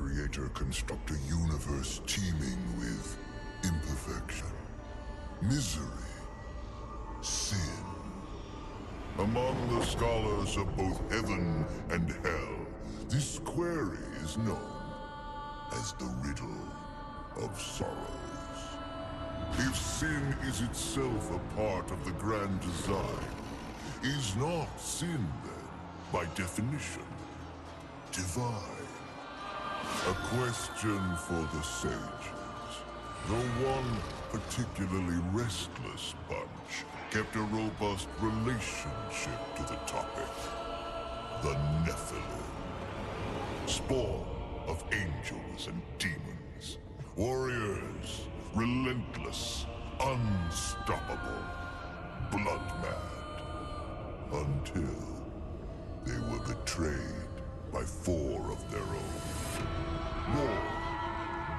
Creator construct a universe teeming with imperfection, misery, sin. Among the scholars of both heaven and hell, this query is known as the riddle of sorrows. If sin is itself a part of the grand design, is not sin then, by definition, divine? A question for the sages. The one particularly restless bunch kept a robust relationship to the topic. The Nephilim. Spawn of angels and demons. Warriors, relentless, unstoppable, blood-mad. Until they were betrayed by four of their own. War,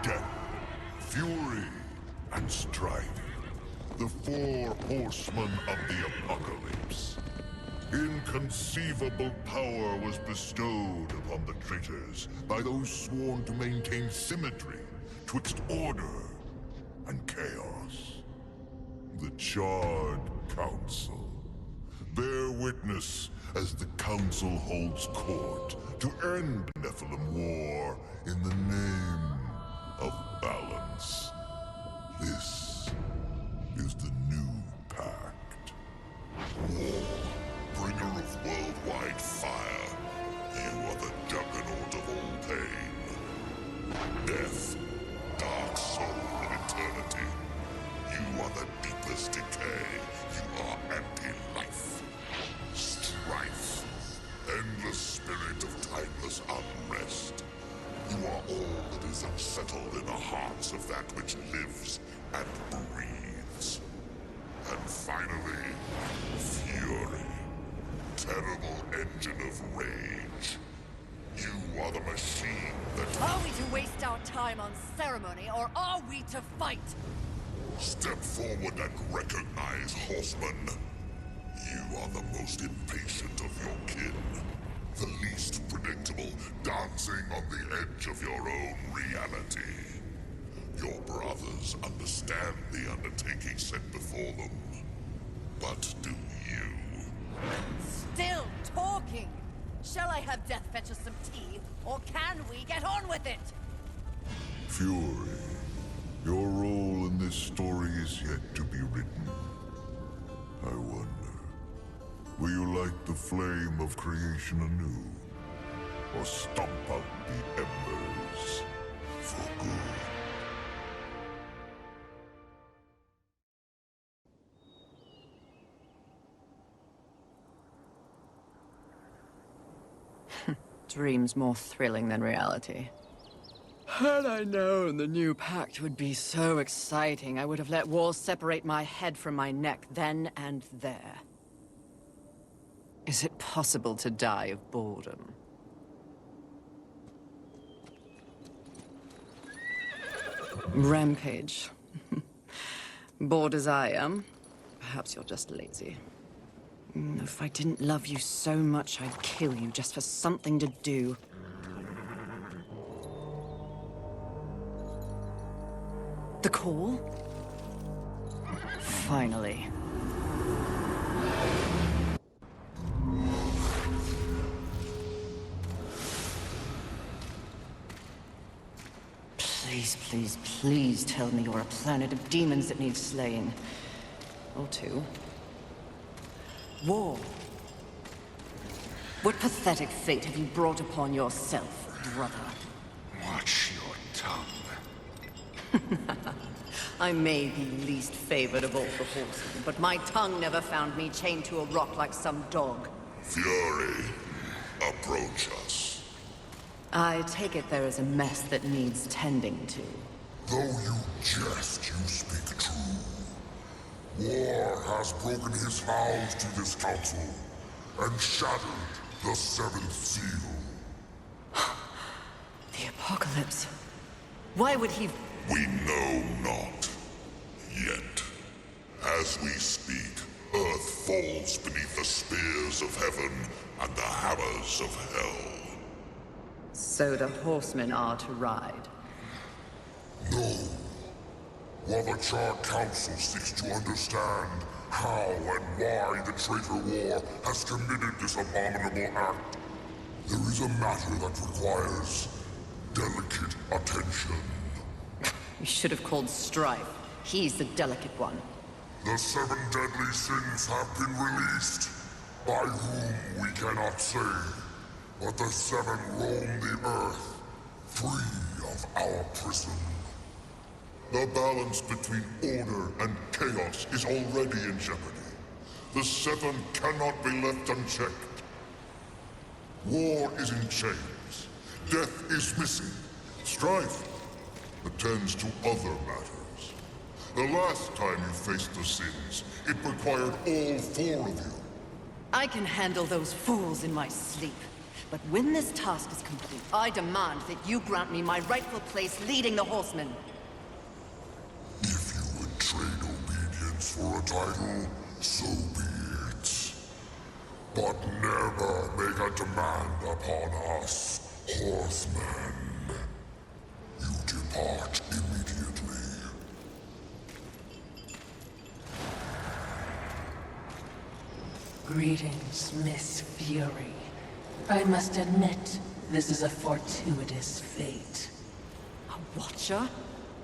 death, fury, and strife. The Four Horsemen of the Apocalypse. Inconceivable power was bestowed upon the traitors by those sworn to maintain symmetry twixt order and chaos. The Charred Council. Bear witness as the Council holds court to end Nephilim war in the name of balance. This is the new pact. War, bringer of worldwide fire. You are the juggernaut of all pain. Death, dark soul of eternity. You are the deepest decay. You are anti-life. Strife. Endless spirit of timeless unrest. You are all that is unsettled in the hearts of that which lives and breathes. And finally, fury. Terrible engine of rage. You are the machine that... Are we to waste our time on ceremony, or are we to fight? Step forward and recognize, Horseman. You are the most impatient of your kin. The least predictable, dancing on the edge of your own reality. Your brothers understand the undertaking set before them. But do you? Still talking! Shall I have Death fetch us some tea, or can we get on with it? Fury, your role in this story is yet to be written. I wonder, will you light the flame of creation anew? Or stomp out the embers for good? Dreams more thrilling than reality. Had I known the new pact would be so exciting, I would have let walls separate my head from my neck then and there. Is it possible to die of boredom? Rampage. Bored as I am, perhaps you're just lazy. If I didn't love you so much, I'd kill you just for something to do. The call? Finally. Please, please, please tell me you're a planet of demons that needs slaying. Or two. War. What pathetic fate have you brought upon yourself, brother? Watch your tongue. I may be least favored of all the horsemen, but my tongue never found me chained to a rock like some dog. Fury, approach us. I take it there is a mess that needs tending to. Though you jest, you speak true. War has broken his vows to this council, and shattered the seventh seal. The apocalypse. Why would he... We know not. Yet. As we speak, Earth falls beneath the spears of heaven and the hammers of hell. So the horsemen are to ride. No. While the Charred Council seeks to understand how and why the traitor war has committed this abominable act, there is a matter that requires delicate attention. You should have called Strife. He's the delicate one. The 7 deadly sins have been released, by whom we cannot say, but the 7 roam the earth, free of our prison. The balance between order and chaos is already in jeopardy. The 7 cannot be left unchecked. War is in chains. Death is missing. Strife attends to other matters. The last time you faced the sins, it required all 4 of you. I can handle those fools in my sleep. But when this task is complete, I demand that you grant me my rightful place leading the horsemen. If you would trade obedience for a title, so be it. But never make a demand upon us, horsemen. You depart immediately. Greetings, Miss Fury. I must admit, this is a fortuitous fate. A watcher?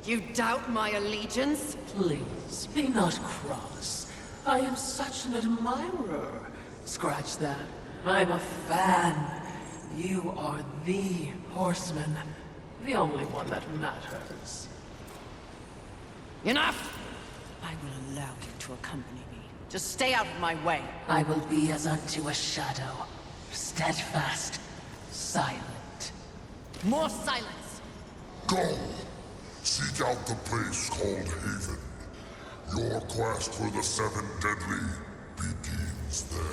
You doubt my allegiance? Please, be not cross. I am such an admirer. Scratch that. I'm a fan. You are the horseman. The only one that matters. Enough! I will allow you to accompany me. Just stay out of my way. I will be as unto a shadow. Steadfast. Silent. More silence! Go! Seek out the place called Haven. Your quest for the 7 deadly begins there.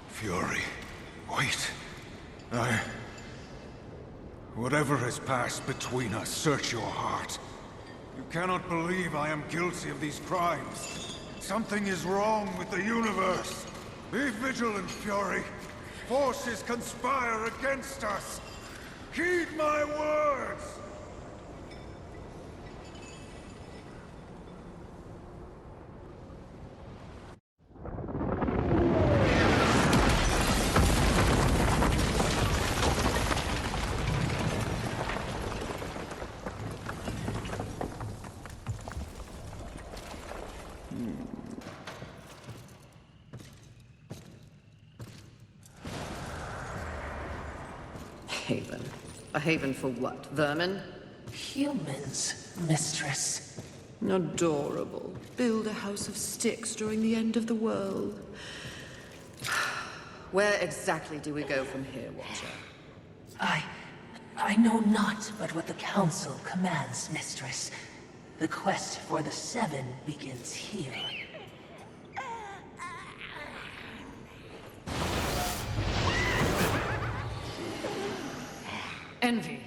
Fury, wait. Whatever has passed between us, search your heart. You cannot believe I am guilty of these crimes. Something is wrong with the universe. Be vigilant, Fury. Forces conspire against us. Heed my words! Haven. A haven for what? Vermin? Humans, mistress. Adorable. Build a house of sticks during the end of the world. Where exactly do we go from here, Watcher? I know not but what the Council commands, mistress. The quest for the 7 begins here. Envy.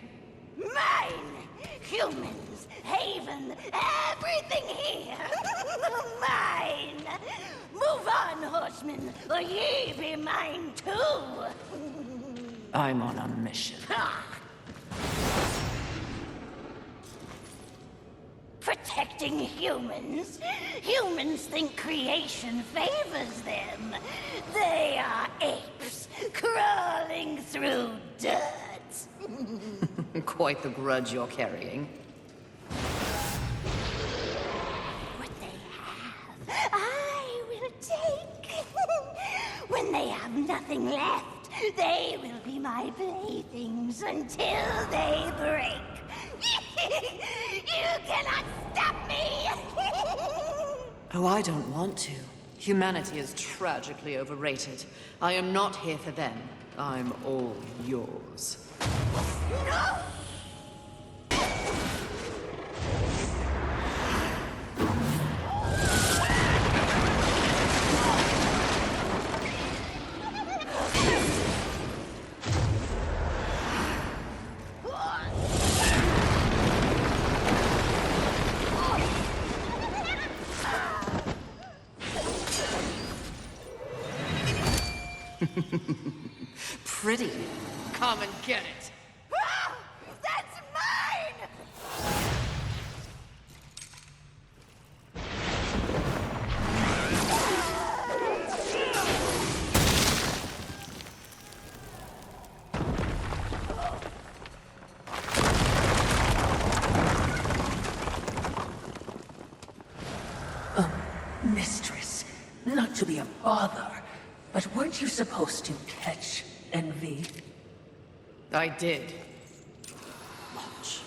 Mine! Humans, Haven, everything here! Mine! Move on, horsemen, or ye be mine too! I'm on a mission. Protecting humans? Humans think creation favors them. They are apes, crawling through dirt. Quite the grudge you're carrying. What they have, I will take. When they have nothing left, they will be my playthings until they break. You cannot stop me! Oh, I don't want to. Humanity is tragically overrated. I am not here for them. I'm all yours. No! pretty. Come and get it. Ah! That's mine! Mistress, not to be a bother, but weren't you supposed to catch envy? I did. Watch.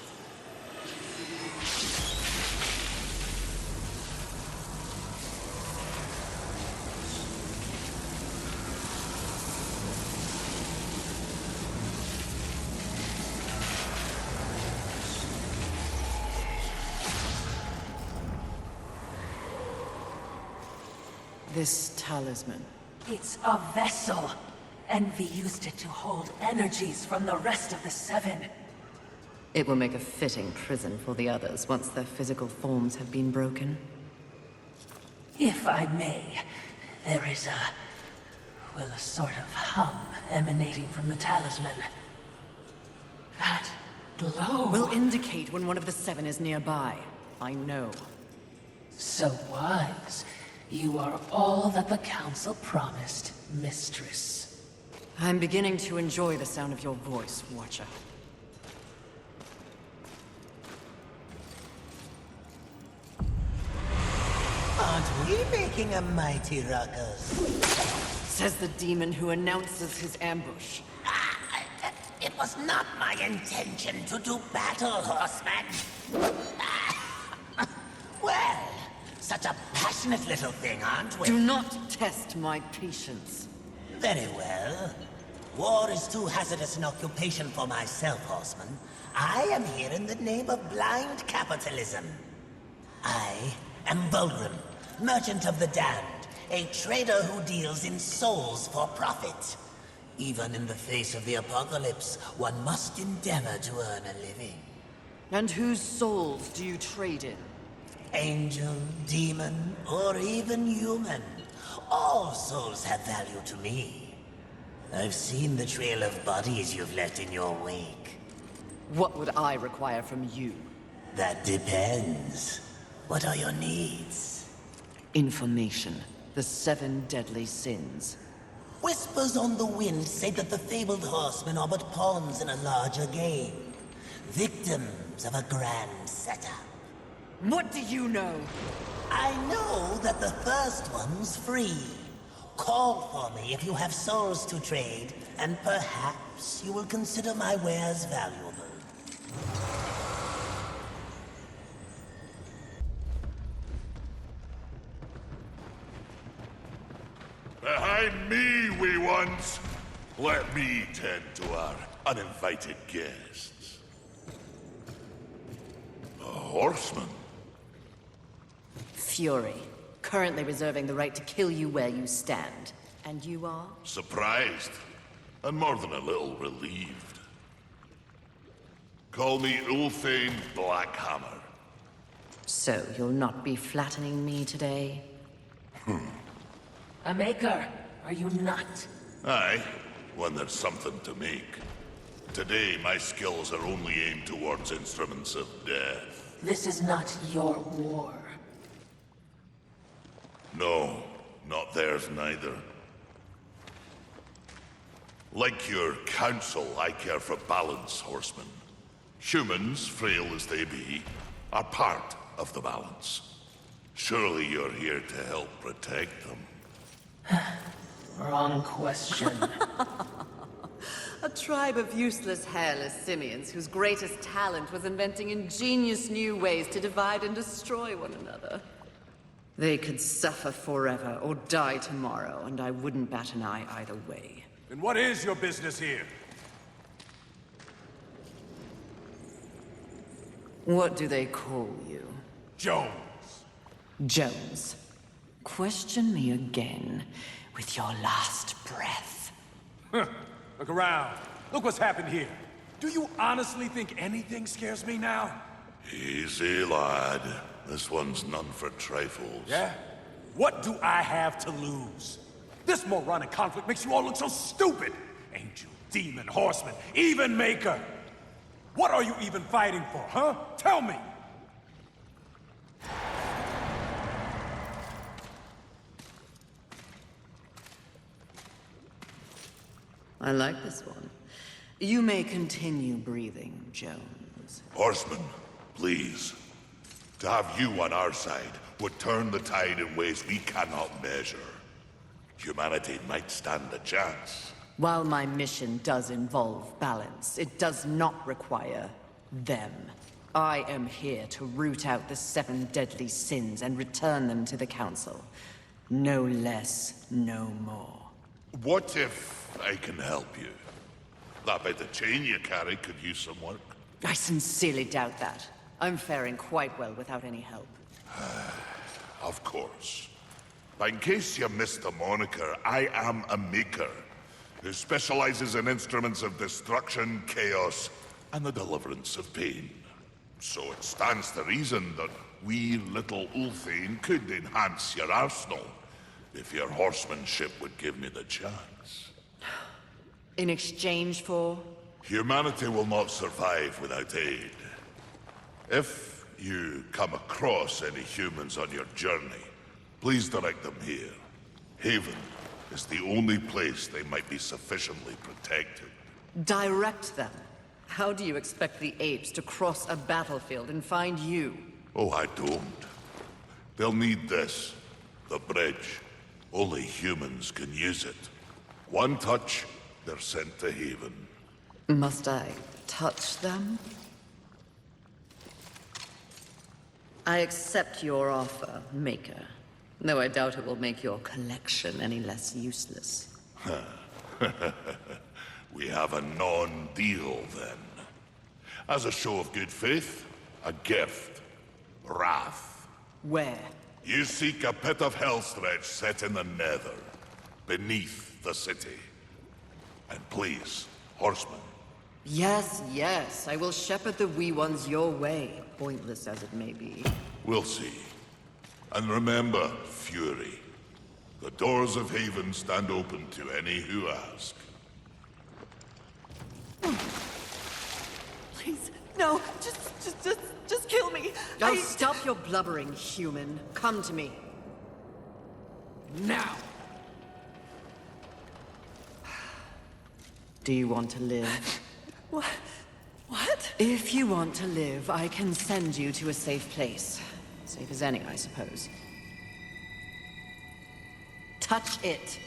This talisman. It's a vessel. Envy used it to hold energies from the rest of the Seven. It will make a fitting prison for the others once their physical forms have been broken. If I may, there is a sort of hum emanating from the talisman. That glow. Will indicate when one of the Seven is nearby. I know. So wise. You are all that the Council promised, Mistress. I'm beginning to enjoy the sound of your voice, Watcher. Aren't we making a mighty ruckus? Says the demon who announces his ambush. It was not my intention to do battle, Horseman. Well, such a passionate little thing, aren't we? Do not test my patience. Very well. War is too hazardous an occupation for myself, Horseman. I am here in the name of blind capitalism. I am Bulgrim, merchant of the damned, a trader who deals in souls for profit. Even in the face of the apocalypse, one must endeavor to earn a living. And whose souls do you trade in? Angel, demon, or even human. All souls have value to me. I've seen the trail of bodies you've left in your wake. What would I require from you? That depends. What are your needs? Information. The 7 deadly sins. Whispers on the wind say that the fabled horsemen are but pawns in a larger game. Victims of a grand setup. What do you know? I know that the first one's free. Call for me if you have souls to trade, and perhaps you will consider my wares valuable. Behind me, wee ones! Let me tend to our uninvited guests. A horseman? Fury. Currently reserving the right to kill you where you stand. And you are? Surprised, and more than a little relieved. Call me Ulfane Blackhammer. So, you'll not be flattening me today? A maker, are you not? Aye, when there's something to make. Today, my skills are only aimed towards instruments of death. This is not your war. No, not theirs neither. Like your council, I care for balance, Horsemen. Humans, frail as they be, are part of the balance. Surely you're here to help protect them. Wrong question. A tribe of useless, hairless simians whose greatest talent was inventing ingenious new ways to divide and destroy one another. They could suffer forever or die tomorrow, and I wouldn't bat an eye either way. Then what is your business here? What do they call you? Jones. Jones. Question me again with your last breath. Look around. Look what's happened here. Do you honestly think anything scares me now? Easy, lad. This one's none for trifles. Yeah? What do I have to lose? This moronic conflict makes you all look so stupid. Angel, Demon, horseman, even maker. What are you even fighting for, huh? Tell me! I like this one. You may continue breathing, Jones. Horseman, please. To have you on our side would turn the tide in ways we cannot measure. Humanity might stand a chance. While my mission does involve balance, it does not require them. I am here to root out the 7 deadly sins and return them to the Council. No less, no more. What if I can help you? That bit of chain you carry could use some work. I sincerely doubt that. I'm faring quite well without any help. Of course. But in case you missed the moniker, I am a maker who specializes in instruments of destruction, chaos, and the deliverance of pain. So it stands to reason that we little Ulthane could enhance your arsenal if your horsemanship would give me the chance. In exchange for? Humanity will not survive without aid. If you come across any humans on your journey, please direct them here. Haven is the only place they might be sufficiently protected. Direct them? How do you expect the apes to cross a battlefield and find you? Oh, I don't. They'll need this. The bridge. Only humans can use it. One touch, they're sent to Haven. Must I touch them? I accept your offer, Maker. Though I doubt it will make your collection any less useless. We have a non-deal, then. As a show of good faith, a gift. Wrath. Where? You seek a pit of hellstretch set in the Nether, beneath the city. And please, horsemen. Yes, yes, I will shepherd the wee ones your way, pointless as it may be. We'll see. And remember, Fury. The doors of Haven stand open to any who ask. Please, no, just kill me. Oh, stop your blubbering, human. Come to me. Now. Do you want to live? What? If you want to live, I can send you to a safe place. Safe as any, I suppose. Touch it.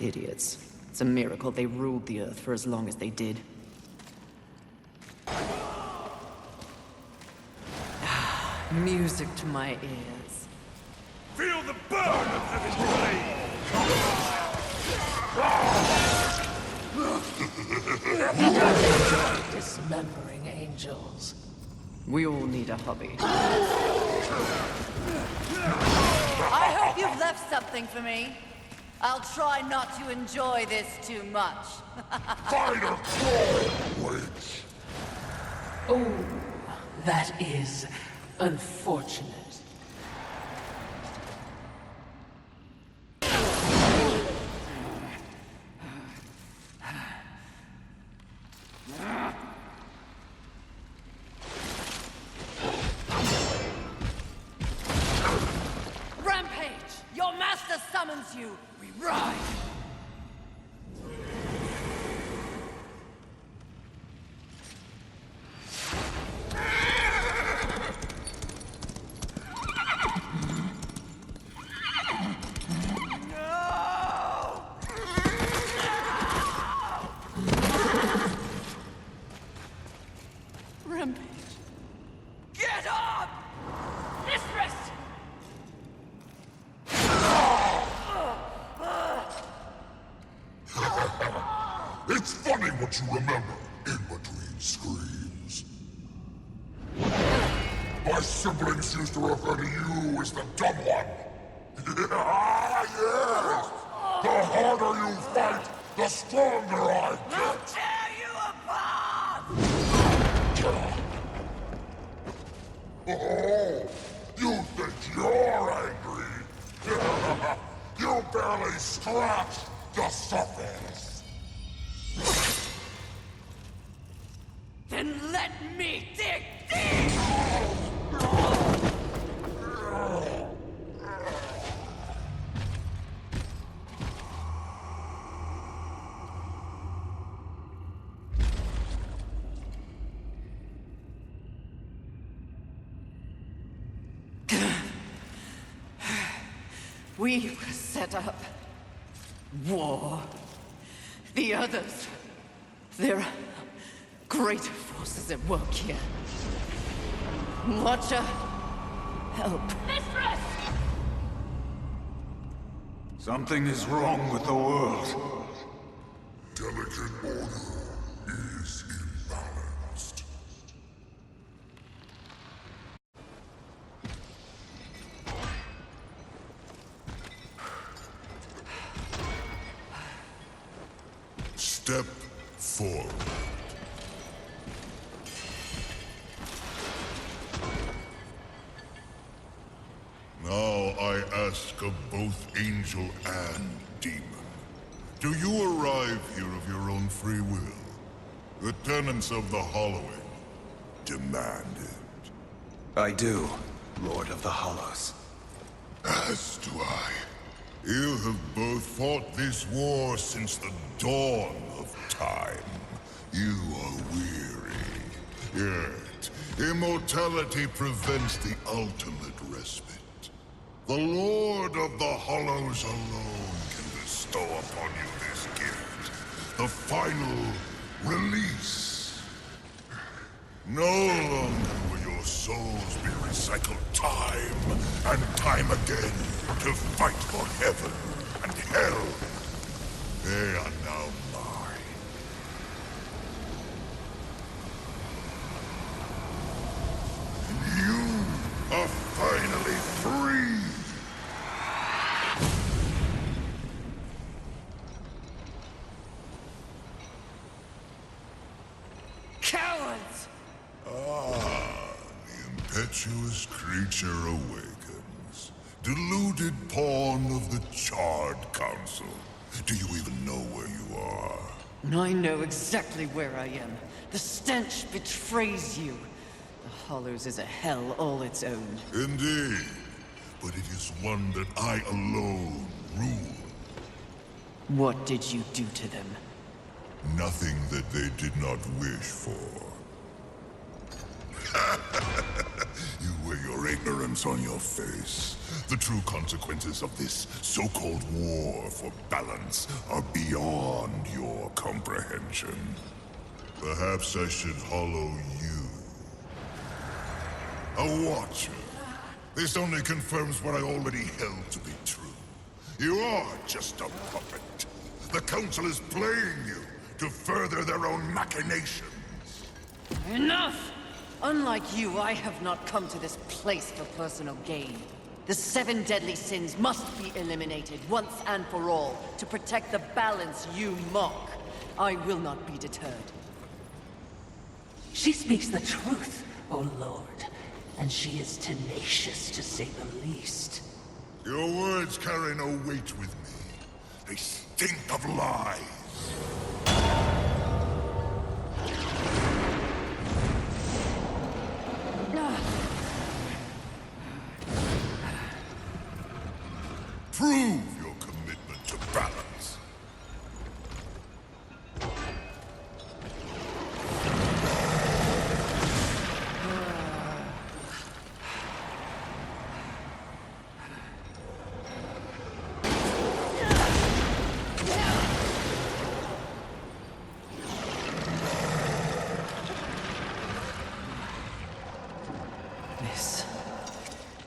Idiots. It's a miracle they ruled the Earth for as long as they did. Music to my ears. Feel the burn of heaven's blade! Dismembering angels. We all need a hobby. I hope you've left something for me. I'll try not to enjoy this too much. Fighter Claw! Wait. Oh, that is unfortunate. Rampage! Your master summons you! We ride! Rampage. Get up! Mistress! It's funny what you remember in between screams. My siblings used to refer to you as the dumb one. Yes! The harder you fight, the stronger I get. Tear you apart! Oh, you think you're angry? You barely scratched the surface! Then let me dig deep! We set up war. The others, there are greater forces at work here. Watcher, help. Mistress! Something is wrong with the world. Delicate order is imbalanced. Step forward. Now I ask of both angel and demon. Do you arrive here of your own free will? The tenants of the Hollowing demand it. I do, Lord of the Hollows. As do I. You have both fought this war since the dawn of time. You are weary. Yet, immortality prevents the ultimate respite. The Lord of the Hollows alone can bestow upon you this gift. The final release. No longer will your souls be recycled time and time again to fight for heaven and hell. They are now mine. And you are finally free! Cowards! Ah, the impetuous creature awakens. Deluded pawn of the Charred Council. Do you even know where you are? I know exactly where I am. The stench betrays you. The Hollows is a hell all its own. Indeed. But it is one that I alone rule. What did you do to them? Nothing that they did not wish for. You wear your ignorance on your face. The true consequences of this so-called war for balance are beyond your comprehension. Perhaps I should hollow you. A watcher. This only confirms what I already held to be true. You are just a puppet. The Council is playing you to further their own machinations. Enough! Unlike you, I have not come to this place for personal gain. The 7 deadly sins must be eliminated once and for all to protect the balance you mock. I will not be deterred. She speaks the truth, O Lord, and she is tenacious to say the least. Your words carry no weight with me. They stink of lies. Prove your commitment to balance.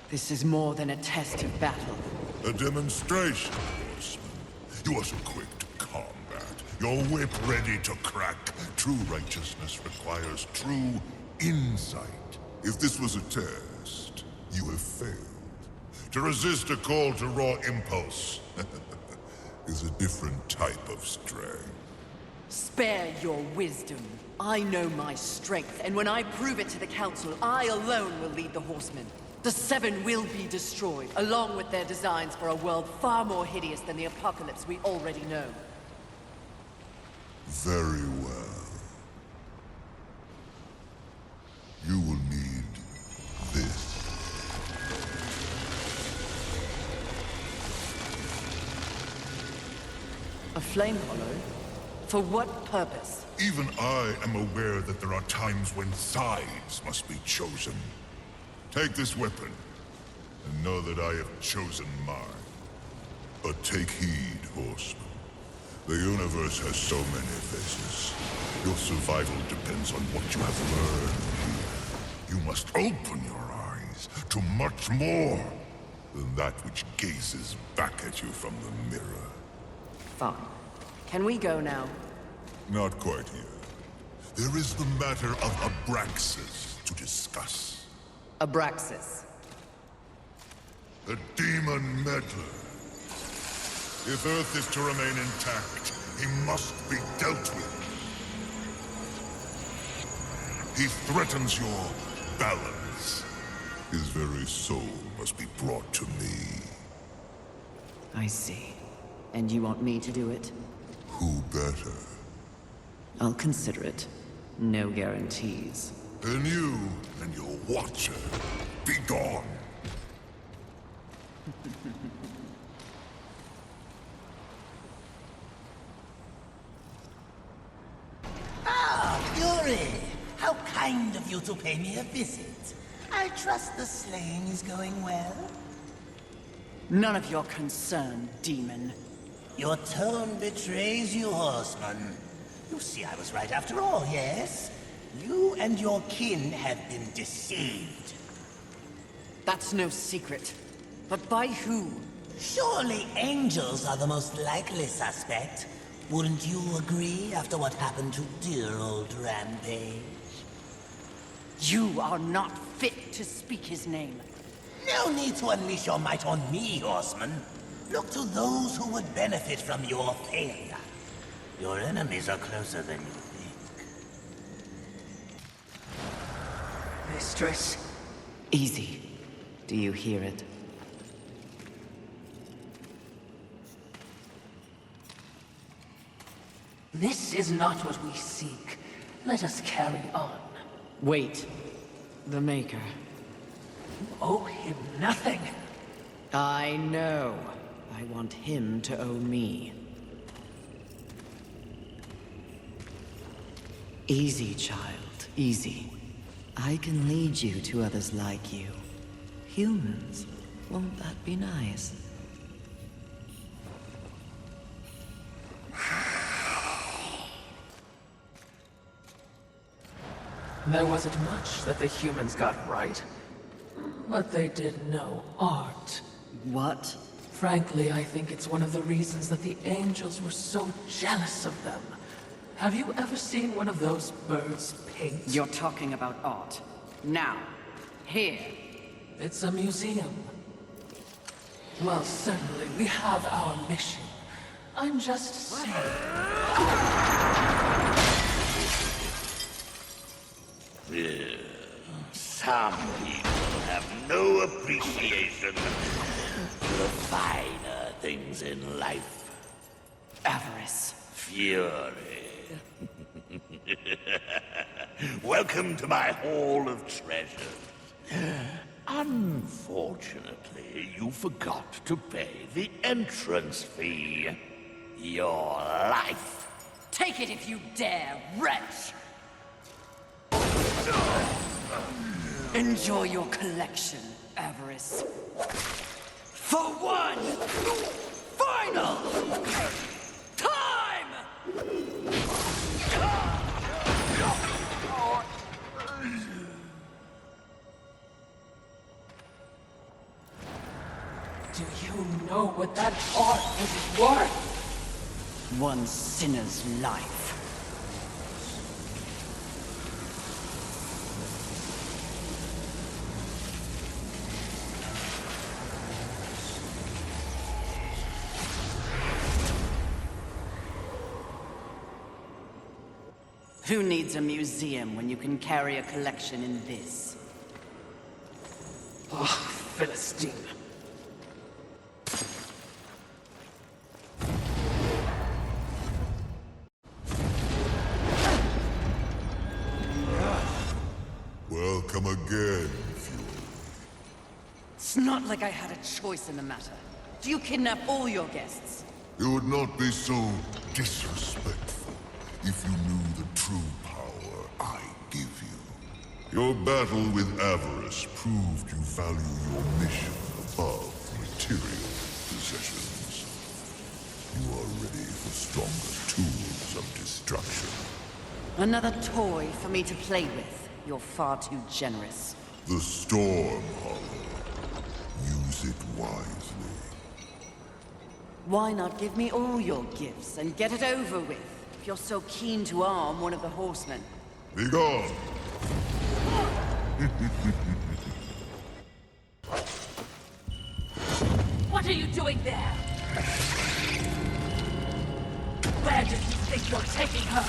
This is more than a test of battle. A demonstration, Horseman. You are so quick to combat. Your whip ready to crack. True righteousness requires true insight. If this was a test, you have failed. To resist a call to raw impulse is a different type of strength. Spare your wisdom. I know my strength, and when I prove it to the Council, I alone will lead the Horsemen. The Seven will be destroyed, along with their designs for a world far more hideous than the apocalypse we already know. Very well. You will need this. A flame hollow? For what purpose? Even I am aware that there are times when sides must be chosen. Take this weapon, and know that I have chosen mine. But take heed, Horseman. The universe has so many faces. Your survival depends on what you have learned here. You must open your eyes to much more than that which gazes back at you from the mirror. Fine. Can we go now? Not quite yet. There is the matter of Abraxas to discuss. Abraxas. The demon meddler. If Earth is to remain intact, he must be dealt with. He threatens your balance. His very soul must be brought to me. I see. And you want me to do it? Who better? I'll consider it. No guarantees. Then you and your watcher, be gone. Fury! How kind of you to pay me a visit. I trust the slaying is going well. None of your concern, demon. Your tone betrays you, Horseman. You see, I was right after all, yes? You and your kin have been deceived. That's no secret. But by who? Surely angels are the most likely suspect. Wouldn't you agree after what happened to dear old Rampage? You are not fit to speak his name. No need to unleash your might on me, Horseman. Look to those who would benefit from your failure. Your enemies are closer than you think. Mistress. Easy. Do you hear it? This is not what we seek. Let us carry on. Wait. The Maker. You owe him nothing. I know. I want him to owe me. Easy, child. Easy. I can lead you to others like you. Humans. Won't that be nice? There wasn't much that the humans got right. But they did know art. What? Frankly, I think it's one of the reasons that the angels were so jealous of them. Have you ever seen one of those birds paint? You're talking about art. Now. Here. It's a museum. Well, certainly, we have our mission. I'm just saying. Some people have no appreciation for the finer things in life. Avarice. Fury. Welcome to my Hall of Treasures. Unfortunately, you forgot to pay the entrance fee. Your life. Take it if you dare, wretch! Enjoy your collection, Avarice. For one final time! Do you know what that art is worth? One sinner's life. Who needs a museum when you can carry a collection in this? Oh, Philistine. Welcome again, Fury. It's not like I had a choice in the matter. Do you kidnap all your guests? You would not be so disrespectful if you knew the true power I give you. Your battle with avarice proved you value your mission above material possessions. You are ready for stronger tools of destruction. Another toy for me to play with. You're far too generous. The Storm Hollow. Use it wisely. Why not give me all your gifts and get it over with, if you're so keen to arm one of the horsemen? Be gone! What are you doing there? Where did you think you're taking her?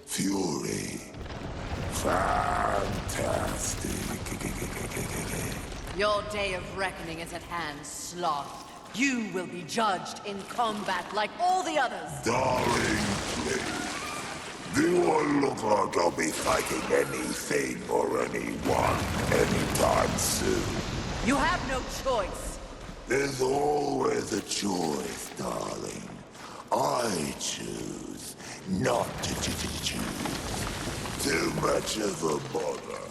Fury. Fantastic. Your day of reckoning is at hand, Sloth. You will be judged in combat like all the others. Darling, please. Do I look like I'll be fighting anything or anyone anytime soon? You have no choice. There's always a choice, darling. I choose not to choose. Too much of a bother.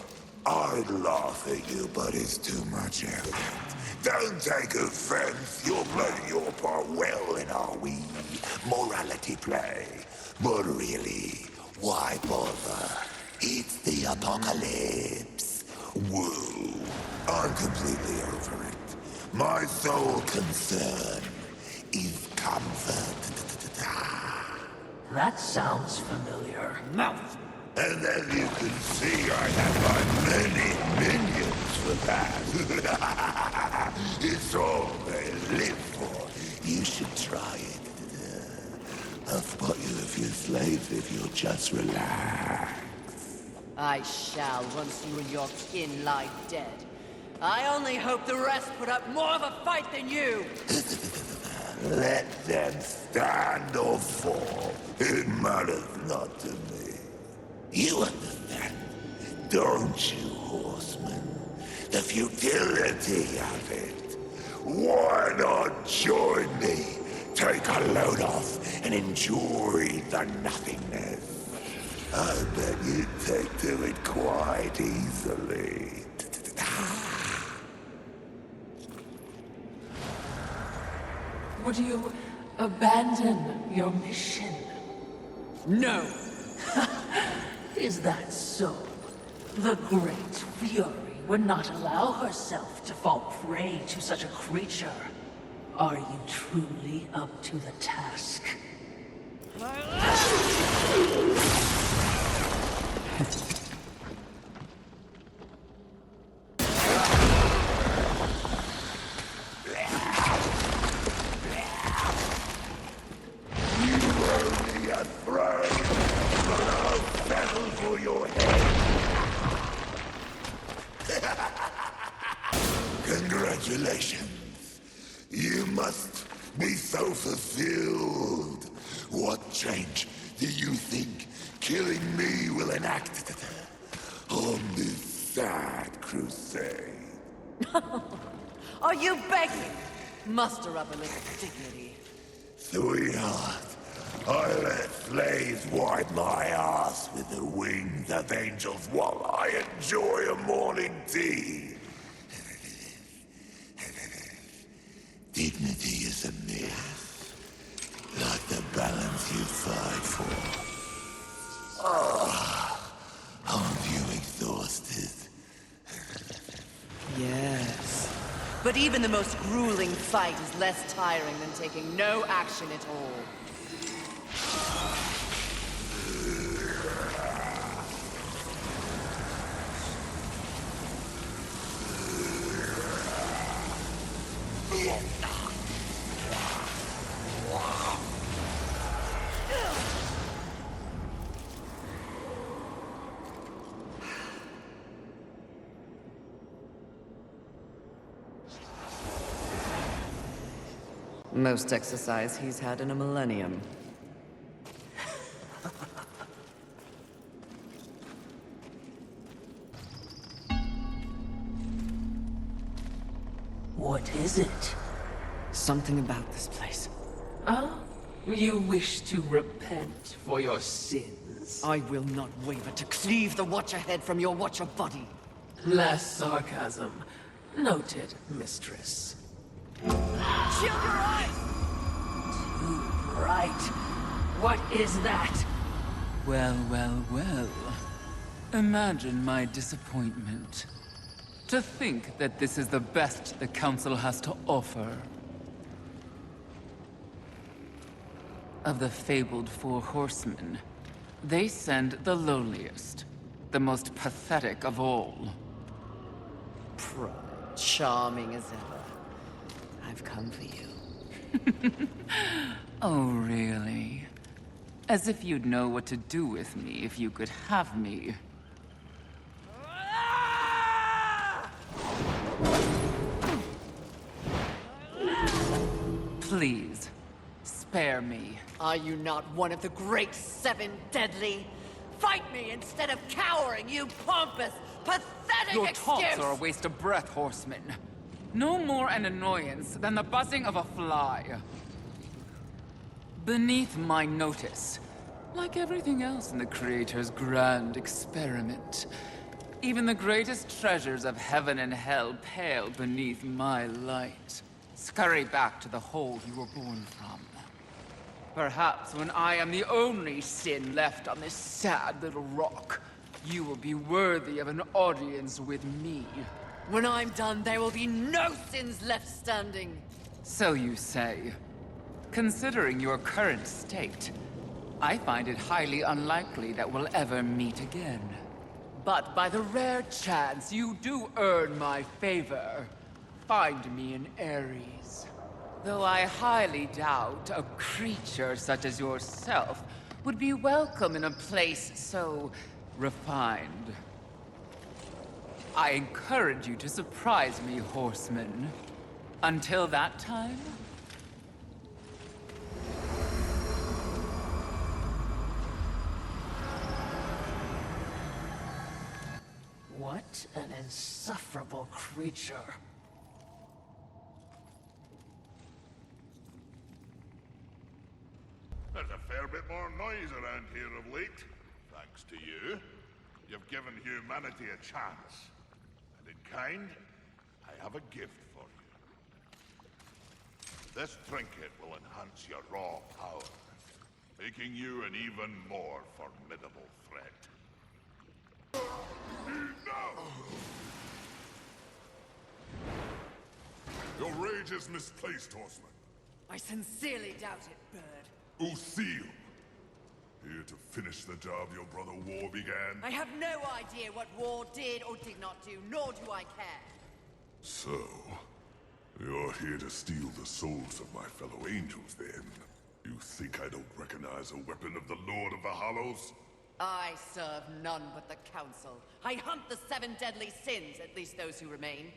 I'd laugh at you, but it's too much effort. Don't take offense. You're playing your part well in our wee morality play. But really, why bother? It's the apocalypse. Woo. I'm completely over it. My sole concern is comfort. That sounds familiar. Mouth. And then you can see I have my many minions for that. It's all they live for. You should try it. I'll spot you a few slaves if you'll just relax. I shall, once you and your kin lie dead. I only hope the rest put up more of a fight than you! Let them stand or fall. It matters not to me. You understand, don't you, horseman? The futility of it. Why not join me? Take a load off and enjoy the nothingness. I bet you'd take to it quite easily. Would you abandon your mission? No! Is that so? The Great Fury would not allow herself to fall prey to such a creature. Are you truly up to the task? Congratulations. You must be so fulfilled. What change do you think killing me will enact on this sad crusade? Are you begging? Muster up a little dignity. Sweetheart, I let slaves wipe my ass with the wings of angels while I enjoy a morning tea. Dignity is a myth, like the balance you fight for. Aren't you exhausted? Yes. But even the most grueling fight is less tiring than taking no action at all. Most exercise he's had in a millennium. What is it? Something about this place. Ah, you wish to repent for your sins? I will not waver to cleave the Watcher head from your Watcher body. Less sarcasm. Noted, mistress. Shield your eyes! Too bright. What is that? Well, well, well. Imagine my disappointment. To think that this is the best the Council has to offer. Of the fabled Four Horsemen, they send the lowliest, the most pathetic of all. Charming as ever. I've come for you. Oh, really? As if you'd know what to do with me if you could have me. Please, spare me. Are you not one of the great seven deadly? Fight me instead of cowering, you pompous, pathetic Your excuse! taunts are a waste of breath, Horseman. No more an annoyance than the buzzing of a fly. Beneath my notice, like everything else in the Creator's grand experiment, even the greatest treasures of heaven and hell pale beneath my light. Scurry back to the hole you were born from. Perhaps when I am the only sin left on this sad little rock, you will be worthy of an audience with me. When I'm done, there will be no sins left standing. So you say. Considering your current state, I find it highly unlikely that we'll ever meet again. But by the rare chance you do earn my favor, find me in Ares. Though I highly doubt a creature such as yourself would be welcome in a place so refined. I encourage you to surprise me, Horseman. Until that time... What an insufferable creature. There's a fair bit more noise around here of late. Thanks to you. You've given humanity a chance. And in kind, I have a gift for you. This trinket will enhance your raw power, making you an even more formidable threat. No! Your rage is misplaced, Horseman. I sincerely doubt it, Bird. Lucille! Here to finish the job your brother War began? I have no idea what War did or did not do, nor do I care. So, you're here to steal the souls of my fellow angels, then? You think I don't recognize a weapon of the Lord of the Hollows? I serve none but the Council. I hunt the seven deadly sins, at least those who remain.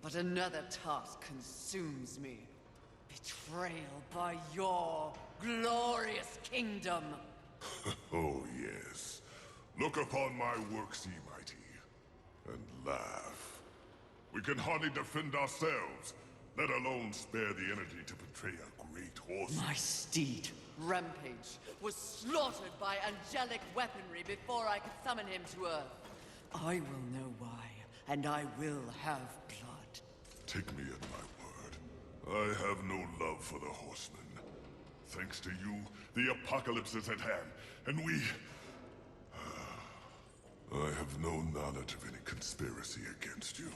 But another task consumes me. Betrayal by your glorious kingdom. Oh, yes. Look upon my works, ye mighty, and laugh. We can hardly defend ourselves, let alone spare the energy to betray a great horse. My steed, Rampage, was slaughtered by angelic weaponry before I could summon him to Earth. I will know why, and I will have blood. Take me at my word. I have no love for the horsemen. Thanks to you, the apocalypse is at hand, and we... I have no knowledge of any conspiracy against you,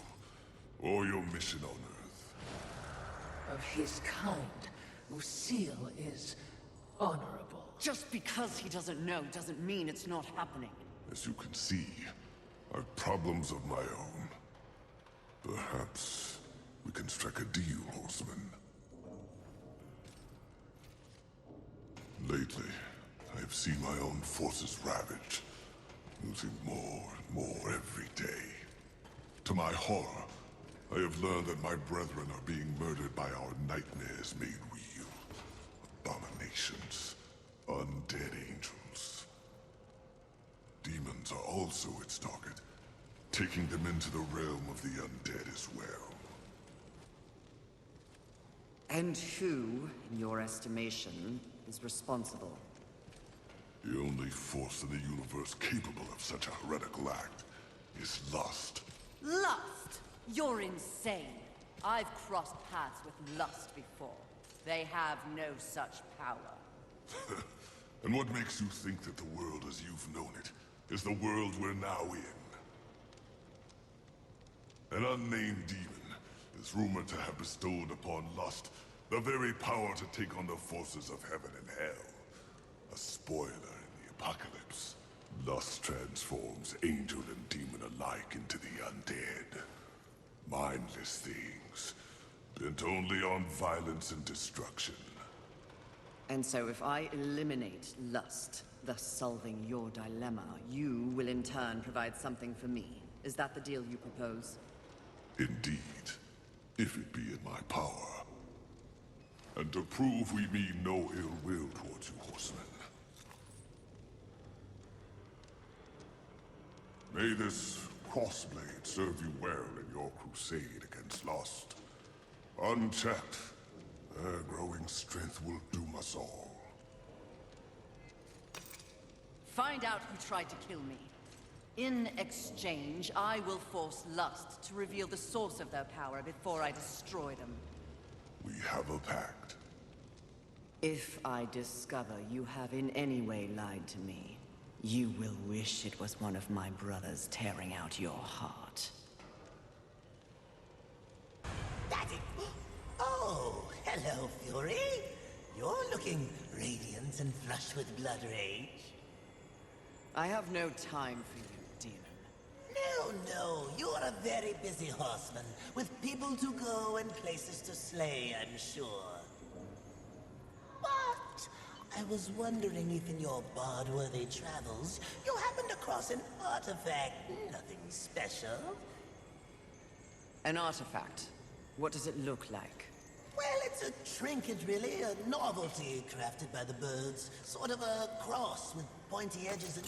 or your mission on Earth. Of his kind, Lucille is honorable. Just because he doesn't know doesn't mean it's not happening. As you can see, I've problems of my own. Perhaps we can strike a deal, Horseman. Lately, I have seen my own forces ravaged, losing more and more every day. To my horror, I have learned that my brethren are being murdered by our nightmares made real. Abominations. Undead angels. Demons are also its target, taking them into the realm of the undead as well. And who, in your estimation, is responsible? The only force in the universe capable of such a heretical act is lust. Lust? You're insane. I've crossed paths with lust before. They have no such power. And what makes you think that the world as you've known it is the world we're now in? An unnamed demon is rumored to have bestowed upon lust the very power to take on the forces of heaven and hell. A spoiler in the apocalypse. Lust transforms angel and demon alike into the undead. Mindless things, bent only on violence and destruction. And so if I eliminate lust, thus solving your dilemma, you will in turn provide something for me. Is that the deal you propose? Indeed, if it be in my power. And to prove we mean no ill will towards you, Horsemen. May this crossblade serve you well in your crusade against lust. Unchecked, their growing strength will doom us all. Find out who tried to kill me. In exchange, I will force lust to reveal the source of their power before I destroy them. We have a pact. If I discover you have in any way lied to me, you will wish it was one of my brothers tearing out your heart. That's it. Oh, hello, Fury. You're looking radiant and flushed with blood rage. I have no time for you, demon. No, you're a very busy horseman, with people to go and places to slay, I'm sure. But I was wondering if in your bard-worthy travels, you happened across an artifact. Nothing special. An artifact? What does it look like? Well, it's a trinket, really. A novelty crafted by the birds. Sort of a cross with pointy edges and...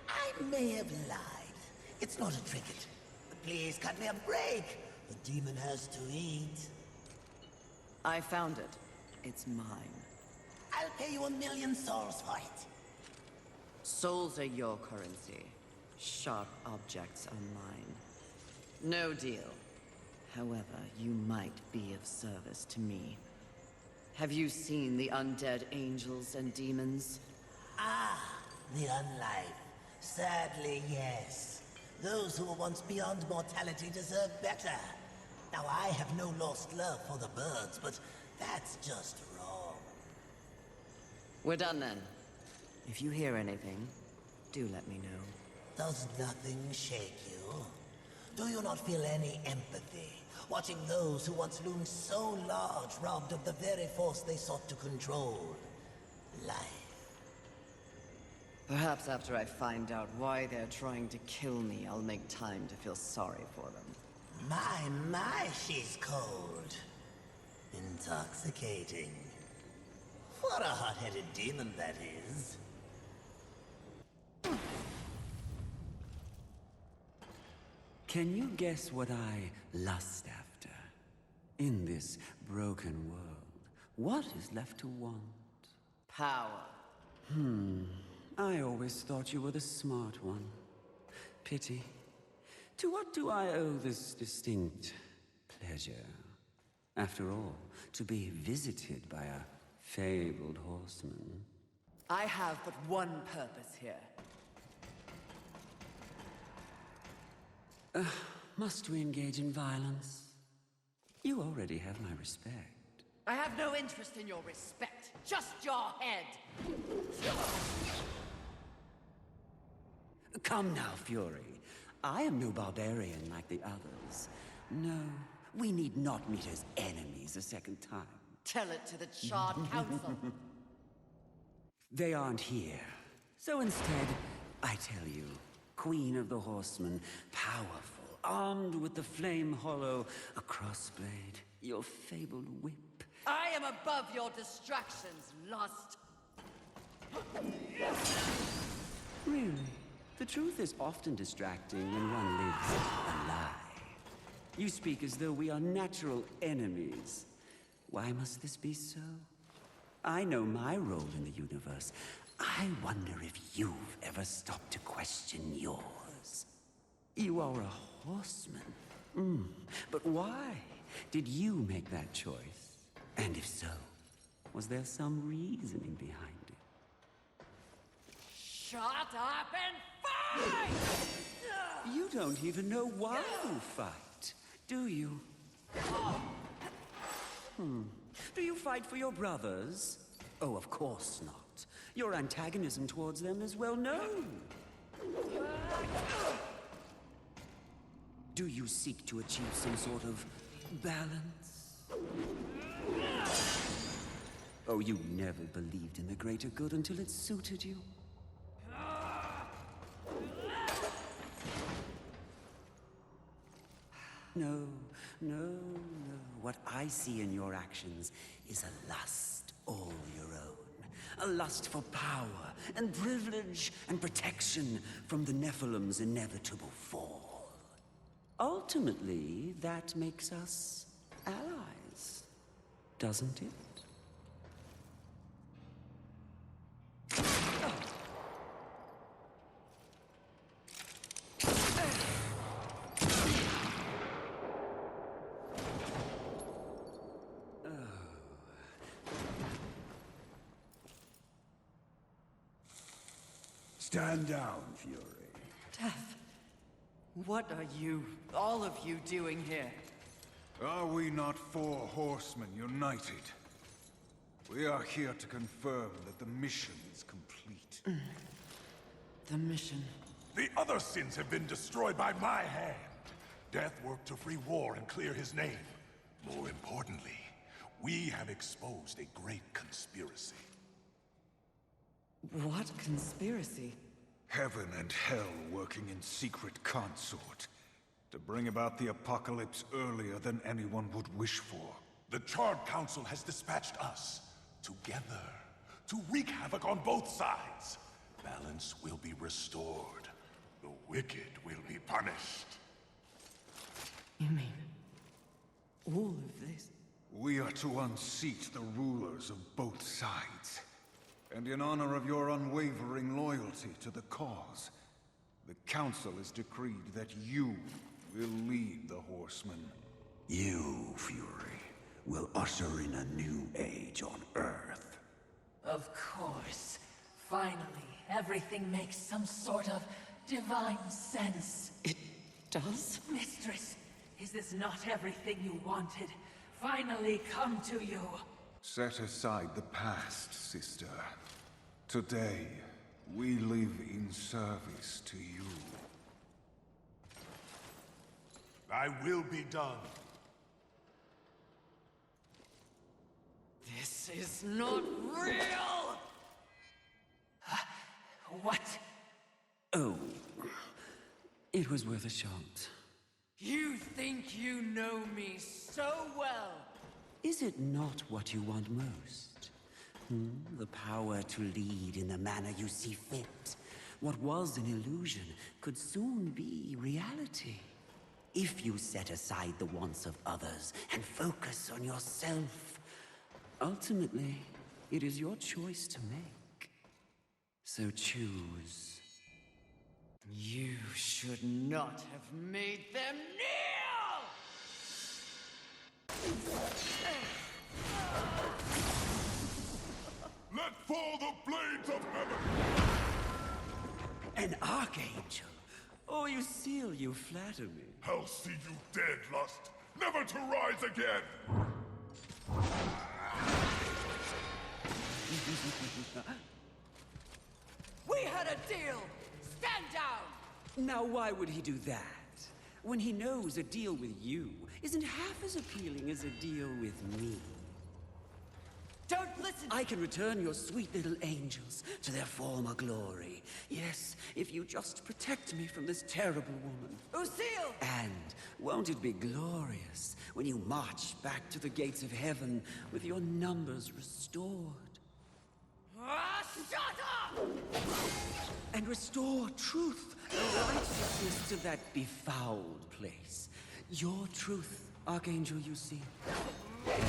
I may have lied. It's not a trinket. But please cut me a break. The demon has to eat. I found it. It's mine. I'll pay you 1,000,000 souls for it. Souls are your currency. Sharp objects are mine. No deal. However, you might be of service to me. Have you seen the undead angels and demons? Ah, the unlife. Sadly, yes. Those who were once beyond mortality deserve better. Now, I have no lost love for the birds, but that's just wrong. We're done then. If you hear anything, do let me know. Does nothing shake you? Do you not feel any empathy, watching those who once loomed so large robbed of the very force they sought to control? Life. Perhaps after I find out why they're trying to kill me, I'll make time to feel sorry for them. My, she's cold. Intoxicating. What a hot-headed demon that is. Can you guess what I lust after? In this broken world, what is left to want? Power. I always thought you were the smart one. Pity. To what do I owe this distinct pleasure? After all, to be visited by a fabled horseman. I have but one purpose here. Must we engage in violence? You already have my respect. I have no interest in your respect, just your head. Come now, Fury. I am no barbarian like the others. No, we need not meet as enemies a second time. Tell it to the Charred Council. They aren't here. So instead, I tell you, Queen of the Horsemen, powerful, armed with the flame hollow, a crossblade, your fabled whip. I am above your distractions, lust. Really? The truth is often distracting when one lives a lie. You speak as though we are natural enemies. Why must this be so? I know my role in the universe. I wonder if you've ever stopped to question yours. You are a horseman. But why did you make that choice? And if so, was there some reasoning behind it? Shut up and fight! You don't even know why you fight, do you? Do you fight for your brothers? Oh, of course not. Your antagonism towards them is well known. Do you seek to achieve some sort of balance? Oh, you never believed in the greater good until it suited you? No, no, no. What I see in your actions is a lust all your own. A lust for power and privilege and protection from the Nephilim's inevitable fall. Ultimately, that makes us allies, doesn't it? Stand down, Fury. Death. What are you, all of you, doing here? Are we not four horsemen united? We are here to confirm that the mission is complete. The mission. The other sins have been destroyed by my hand. Death worked to free War and clear his name. More importantly, we have exposed a great conspiracy. What conspiracy? Heaven and hell working in secret consort to bring about the apocalypse earlier than anyone would wish for. The Charred Council has dispatched us together to wreak havoc on both sides. Balance will be restored. The wicked will be punished. You mean all of this? We are to unseat the rulers of both sides. And in honor of your unwavering loyalty to the cause, the Council has decreed that you will lead the Horsemen. You, Fury, will usher in a new age on Earth. Of course. Finally, everything makes some sort of divine sense. It does? Mistress, is this not everything you wanted? Finally come to you. Set aside the past, sister. Today, we live in service to you. Thy will be done. This is not real! What? Oh, it was worth a shot. You think you know me so well! Is it not what you want most? The power to lead in the manner you see fit. What was an illusion could soon be reality. If you set aside the wants of others and focus on yourself, ultimately, it is your choice to make. So choose. You should not have made them kneel! Let fall the blades of heaven! An archangel? Oh, you seal, you flatter me. I'll see you dead, Lust, never to rise again! We had a deal! Stand down! Now why would he do that? When he knows a deal with you isn't half as appealing as a deal with me. Don't listen! I can return your sweet little angels to their former glory. Yes, if you just protect me from this terrible woman. Lucille! And won't it be glorious when you march back to the gates of heaven with your numbers restored? Shut up! And restore truth and righteousness to that befouled place. Your truth, Archangel, you see. Under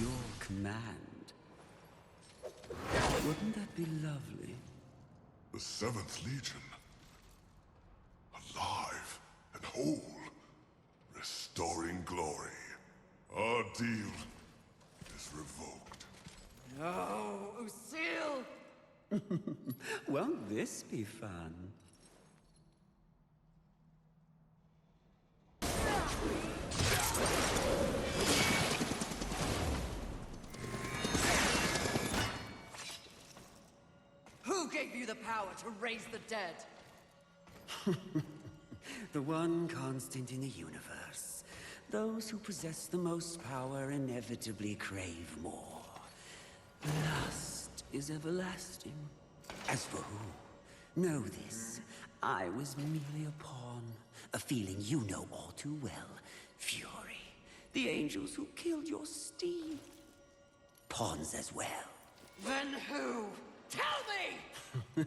your command. Wouldn't that be lovely? The 7th Legion. Alive and whole. Restoring glory. Our deal is revoked. No, Lucille! Won't this be fun? Who gave you the power to raise the dead? The one constant in the universe. Those who possess the most power inevitably crave more. Lust is everlasting. As for who, know this. I was merely a pawn. A feeling you know all too well. Fury. The angels who killed your steed. Pawns as well. Then who? Tell me!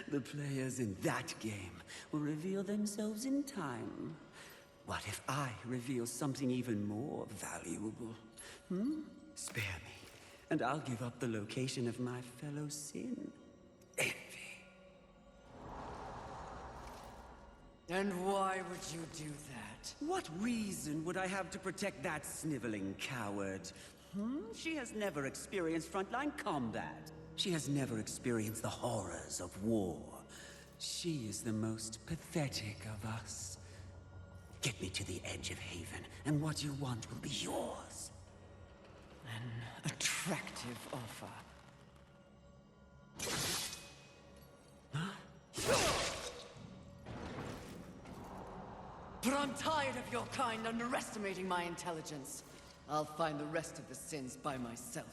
The players in that game will reveal themselves in time. What if I reveal something even more valuable? Spare me, and I'll give up the location of my fellow sin. Envy. And why would you do that? What reason would I have to protect that sniveling coward? She has never experienced frontline combat. She has never experienced the horrors of war. She is the most pathetic of us. Get me to the edge of Haven, and what you want will be yours. An attractive offer. But I'm tired of your kind underestimating my intelligence. I'll find the rest of the sins by myself.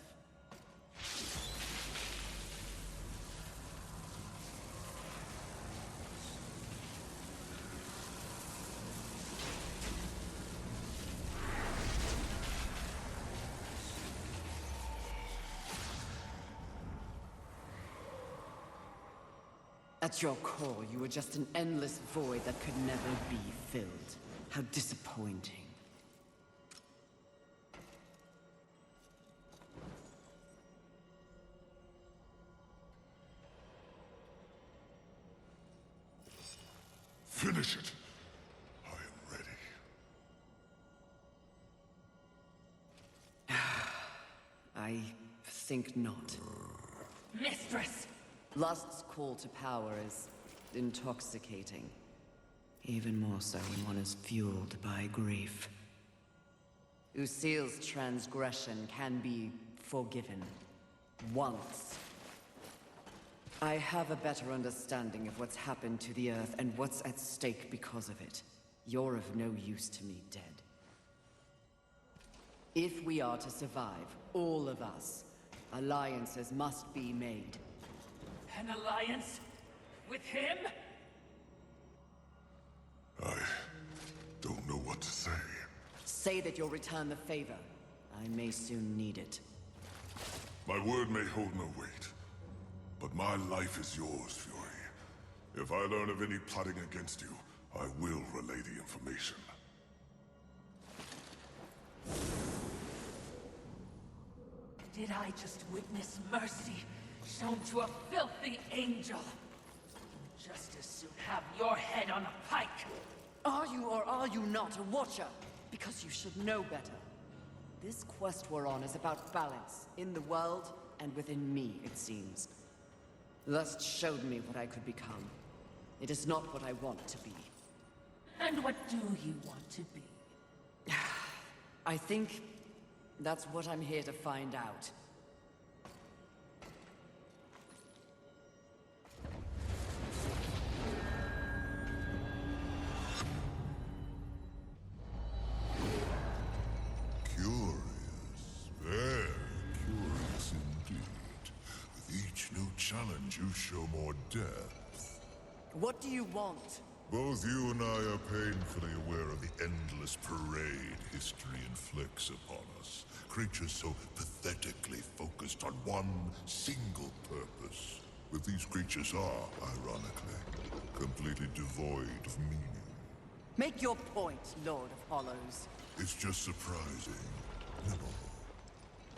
At your core, you were just an endless void that could never be filled. How disappointing. Finish it. I am ready. I think not. Mistress! Lust's call to power is intoxicating. Even more so when one is fueled by grief. Lucille's transgression can be forgiven. Once. I have a better understanding of what's happened to the Earth and what's at stake because of it. You're of no use to me, dead. If we are to survive, all of us, alliances must be made. An alliance? With him? I don't know what to say. Say that you'll return the favor. I may soon need it. My word may hold no weight, but my life is yours, Fury. If I learn of any plotting against you, I will relay the information. Did I just witness mercy shown to a filthy angel? Just as soon have your head on a pike. Are you or are you not a Watcher? Because you should know better. This quest we're on is about balance, in the world and within me, it seems. Lust showed me what I could become. It is not what I want to be. And what do you want to be? I think that's what I'm here to find out. challenge you show more depth. What do you want? Both you and I are painfully aware of the endless parade history inflicts upon us. Creatures so pathetically focused on one single purpose. But these creatures are, ironically, completely devoid of meaning. Make your point, Lord of Hollows. It's just surprising, no,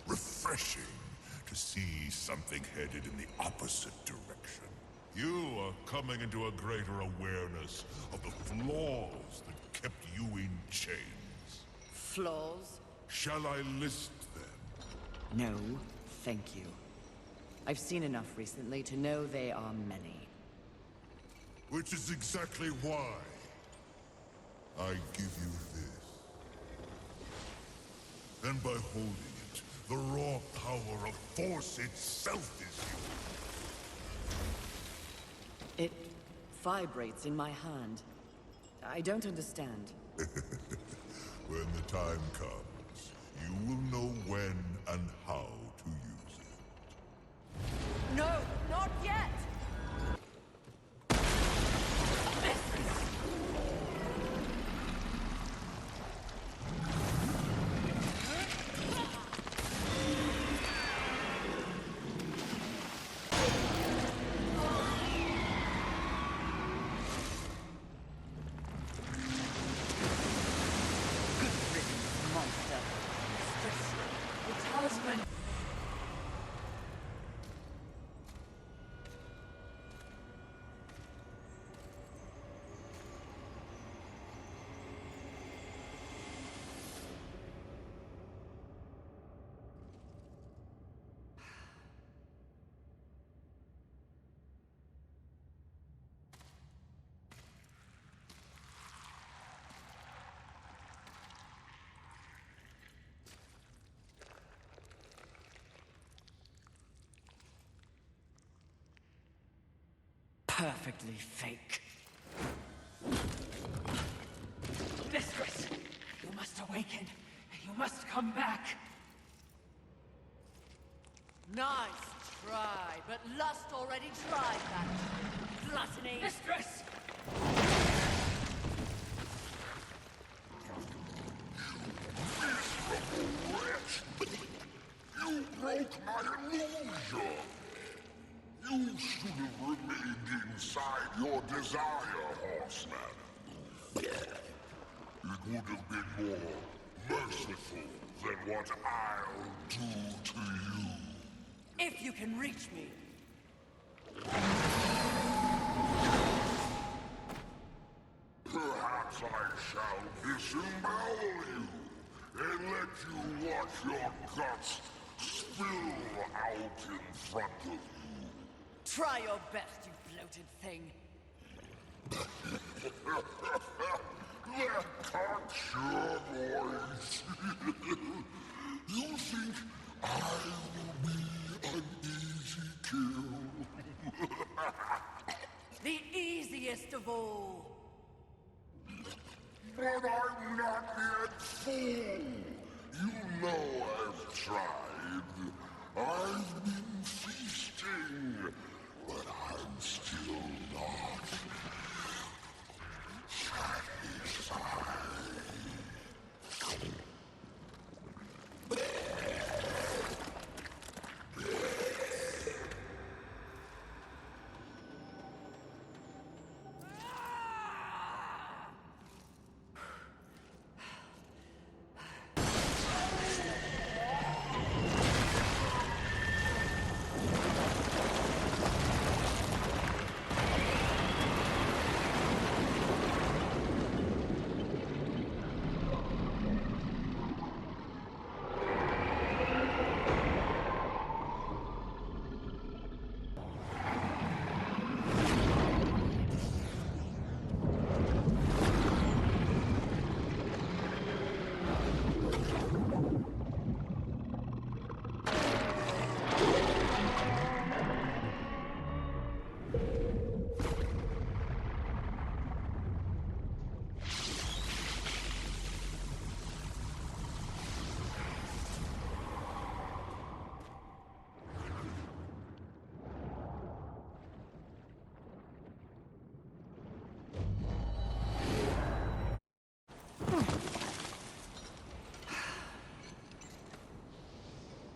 refreshing to see something headed in the opposite direction. You are coming into a greater awareness of the flaws that kept you in chains. Flaws? Shall I list them? No, thank you. I've seen enough recently to know they are many. Which is exactly why I give you this. And by holding it, the raw power of Force itself is It vibrates in my hand. I don't understand. When the time comes, you will know when and how to use it. No, not yet! Perfectly fake. Mistress! You must awaken. You must come back. Nice try, but Lust already tried that. Gluttony. Mistress! You broke my illusion! You should have remained inside your desire, Horseman. It would have been more merciful than what I'll do to you. If you can reach me. Perhaps I shall disembowel you and let you watch your guts spill out in front of you. Try your best, you bloated thing. That cocksure voice. You think I will be an easy kill? The easiest of all. But I'm not yet full. You know I've tried. I've been feasting, but I'm still not satisfied.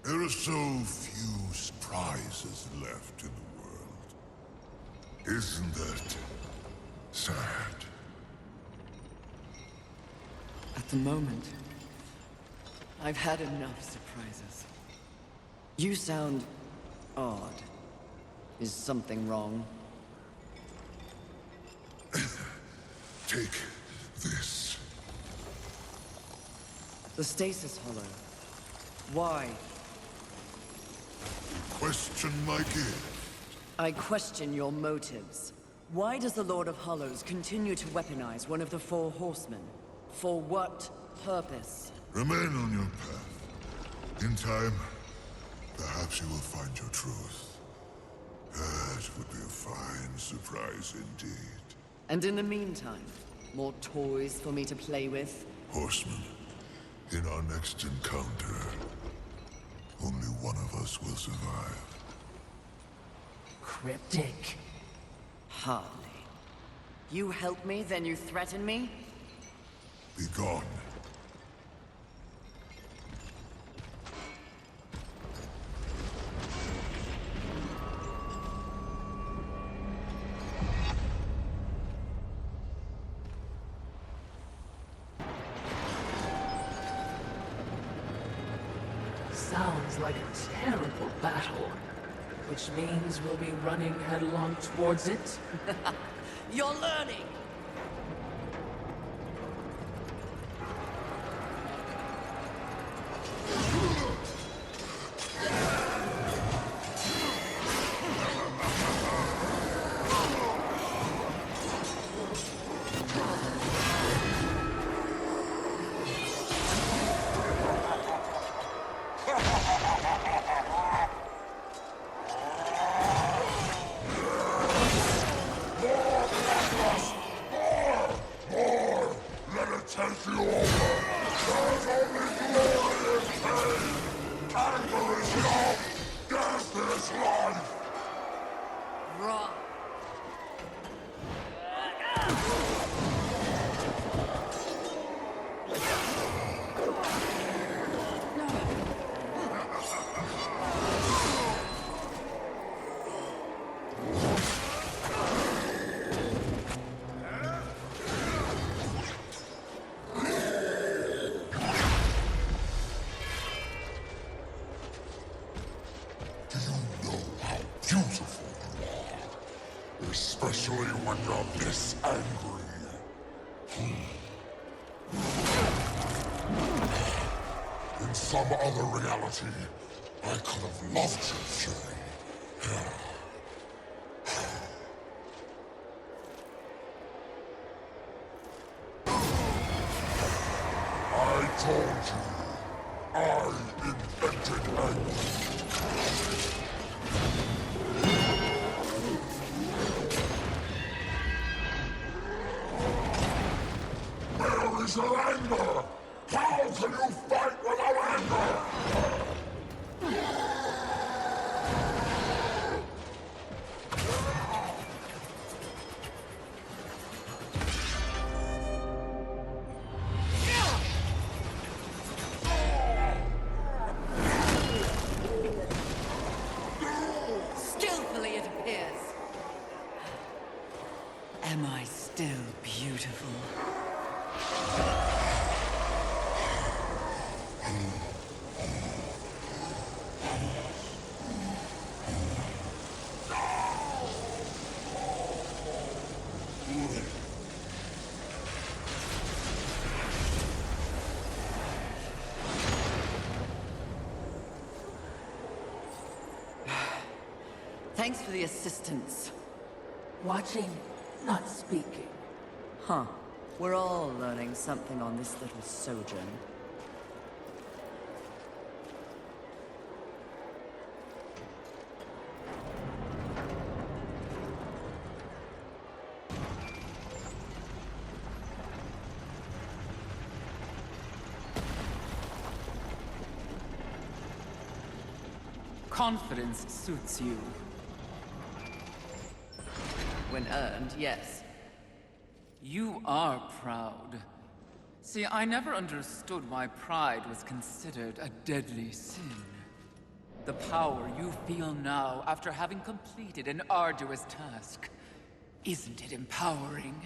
There are so few surprises left in the world. Isn't that sad? At the moment, I've had enough surprises. You sound odd. Is something wrong? Take this. The stasis hollow. Why? Question my gift. I question your motives. Why does the Lord of Hollows continue to weaponize one of the Four Horsemen? For what purpose? Remain on your path. In time, perhaps you will find your truth. That would be a fine surprise indeed. And in the meantime, more toys for me to play with? Horseman, in our next encounter, only one of us will survive. Cryptic. Hardly. You help me, then you threaten me? Be gone. Sounds like a terrible battle. Which means we'll be running headlong towards it? You're learning! Especially when you're this angry. In some other reality, I could have loved your fury. I told you, I invented anger. Where is your anger? How can you fight without anger? Skillfully, it appears. Am I still beautiful? Thanks for the assistance. Watching, not speaking. Huh. We're all learning something on this little sojourn. Confidence suits you. When earned, yes. You are proud. See, I never understood why pride was considered a deadly sin. The power you feel now after having completed an arduous task. Isn't it empowering?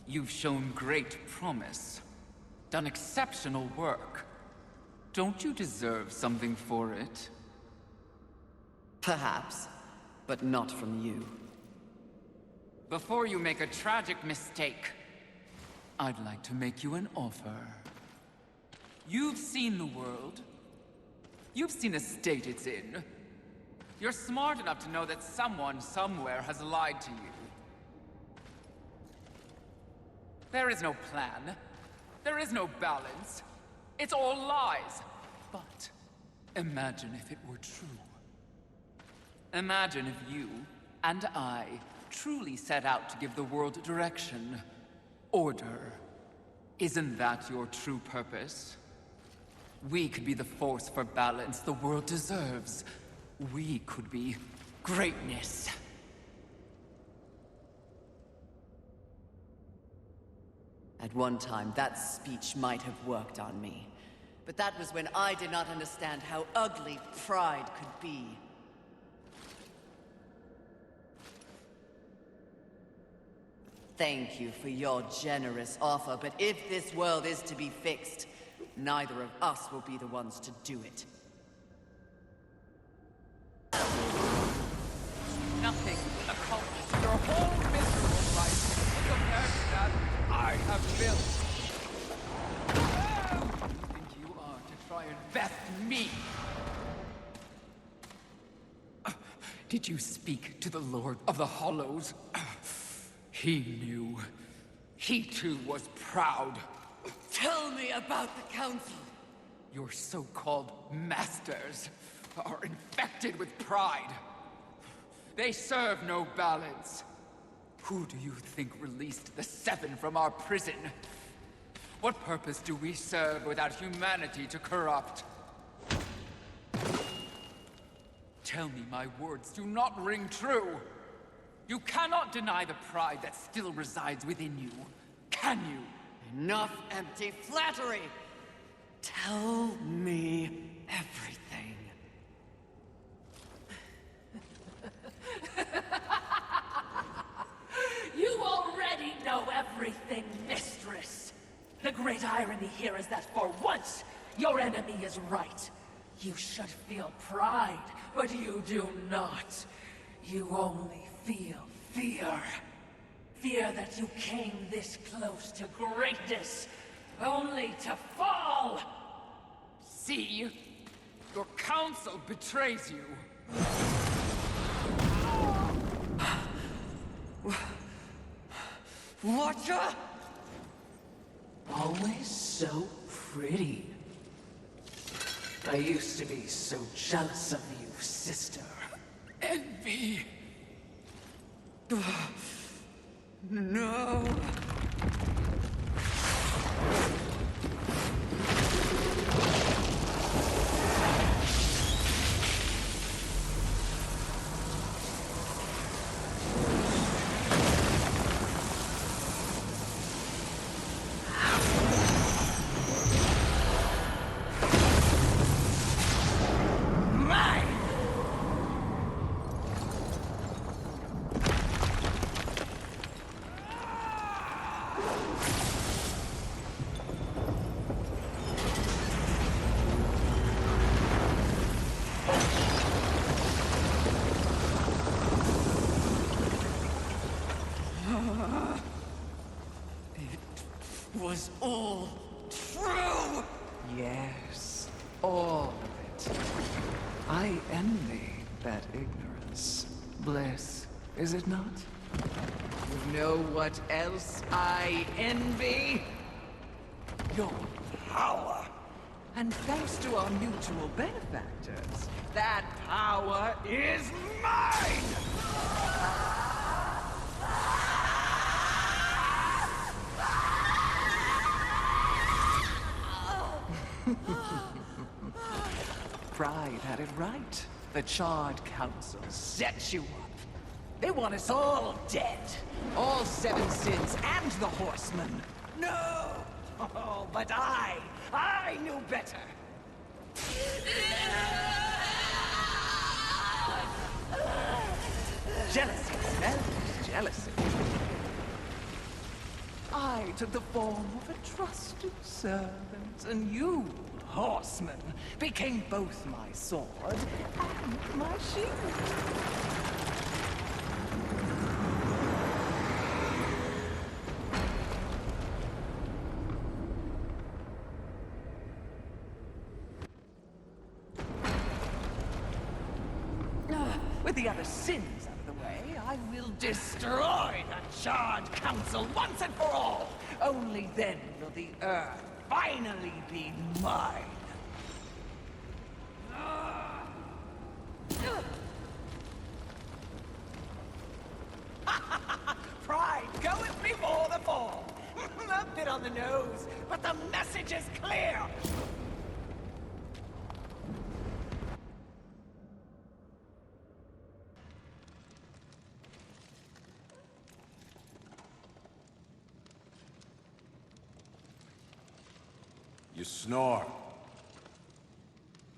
You've shown great promise. Done exceptional work. Don't you deserve something for it? Perhaps, but not from you. Before you make a tragic mistake, I'd like to make you an offer. You've seen the world. You've seen the state it's in. You're smart enough to know that someone somewhere has lied to you. There is no plan. There is no balance. It's all lies. But imagine if it were true. Imagine if you and I truly set out to give the world direction, order. Isn't that your true purpose? We could be the force for balance the world deserves. We could be greatness. At one time, that speech might have worked on me. But that was when I did not understand how ugly pride could be. Thank you for your generous offer, but if this world is to be fixed, neither of us will be the ones to do it. Nothing accomplished your whole miserable life compared to that I have built. Who do you think you are to try and best me? Did you speak to the Lord of the Hollows? He knew. He too was proud. Tell me about the Council! Your so-called masters are infected with pride. They serve no balance. Who do you think released the Seven from our prison? What purpose do we serve without humanity to corrupt? Tell me my words do not ring true. You cannot deny the pride that still resides within you, can you? Enough empty flattery! Tell me everything. You already know everything, mistress. The great irony here is that for once, your enemy is right. You should feel pride, but you do not. You only feel fear. Fear that you came this close to greatness, only to fall! See? Your council betrays you. Watcher? Always so pretty. I used to be so jealous of you, sister. Envy. No. Was all true! Yes, all of it. I envy that ignorance. Bliss, is it not? You know what else I envy? Your power. And thanks to our mutual benefactors, that power is mine! Pride had it right. The Charred Council set you up. They want us all dead. All Seven Sins and the Horsemen. No! Oh, but I knew better. Jealousy, smells jealousy. I took the form of a trusted servant, and you, horseman, became both my sword and my shield. With the other sins out of the way, I will destroy the Charred Council once and for all! Only then will the Earth finally be mine! Pride goeth before the fall! A bit on the nose, but the message is clear! You snore.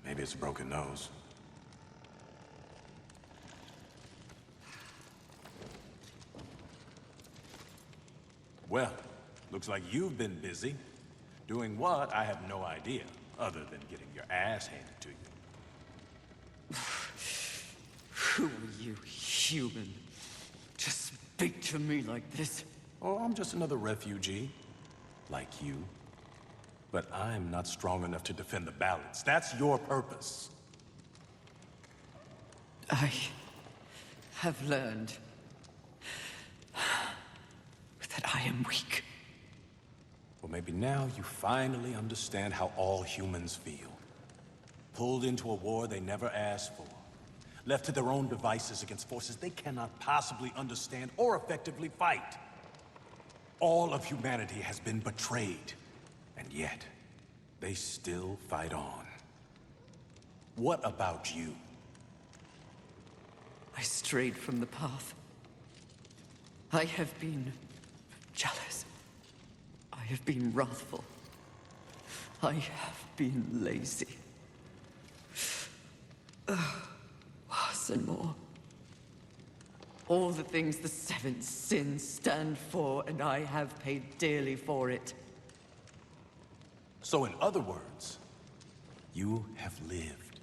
Maybe it's a broken nose. Well, looks like you've been busy. Doing what, I have no idea, other than getting your ass handed to you. Who are you, human, to speak to me like this? Oh, I'm just another refugee, like you. But I'm not strong enough to defend the balance. That's your purpose. I have learned that I am weak. Well, maybe now you finally understand how all humans feel. Pulled into a war they never asked for. Left to their own devices against forces they cannot possibly understand or effectively fight. All of humanity has been betrayed. And yet, they still fight on. What about you? I strayed from the path. I have been jealous. I have been wrathful. I have been lazy. Worse and more. All the things the seven sins stand for, and I have paid dearly for it. So in other words, you have lived.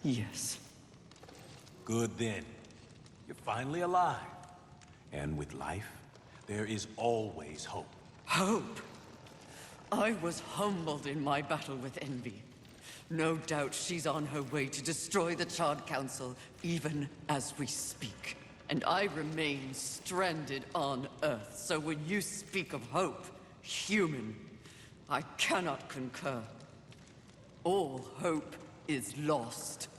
Yes. Good then. You're finally alive. And with life, there is always hope. Hope? I was humbled in my battle with envy. No doubt she's on her way to destroy the Charred Council, even as we speak. And I remain stranded on Earth, so when you speak of hope, human, I cannot concur. All hope is lost.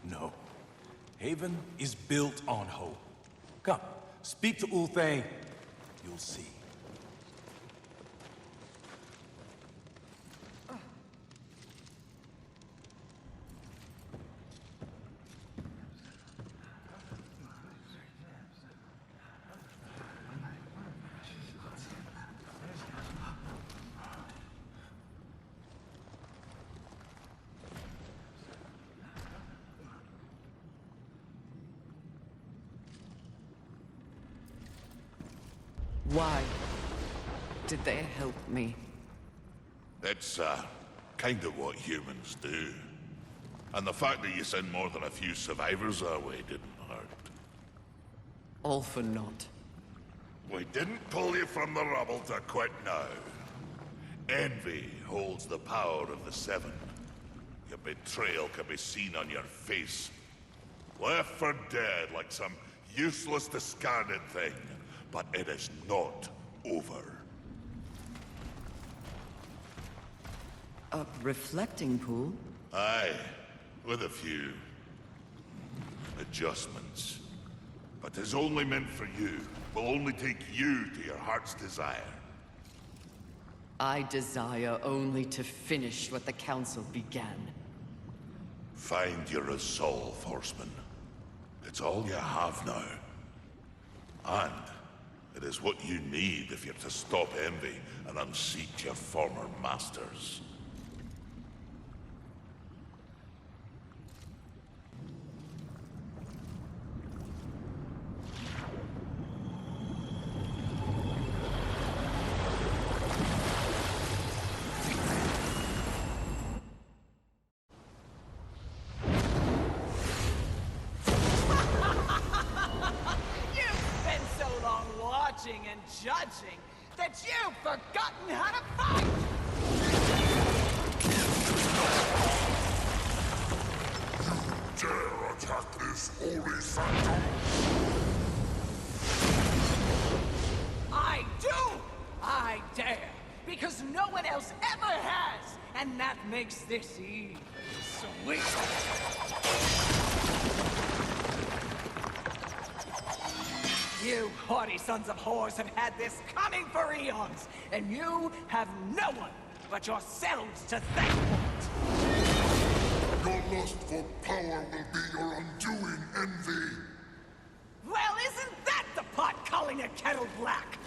No. Haven is built on hope. Come, speak to Ulthane. You'll see. Why did they help me? It's, kind of what humans do. And the fact that you sent more than a few survivors our way didn't hurt. All for naught. We didn't pull you from the rubble to quit now. Envy holds the power of the Seven. Your betrayal can be seen on your face. Left for dead like some useless, discarded thing. But it is not over. A reflecting pool? Aye, with a few adjustments. But it's only meant for you. Will only take you to your heart's desire. I desire only to finish what the Council began. Find your resolve, Horseman. It's all you have now. And it is what you need if you're to stop envy and unseat your former masters. forgotten how to fight! Dare attack this holy sanctum? I do! I dare! Because no one else ever has! And that makes this even sweeter! You haughty sons of whores have had this coming for eons, and you have no one but yourselves to thank for it! Your lust for power will be your undoing, Envy! Well, isn't that the pot calling a kettle black?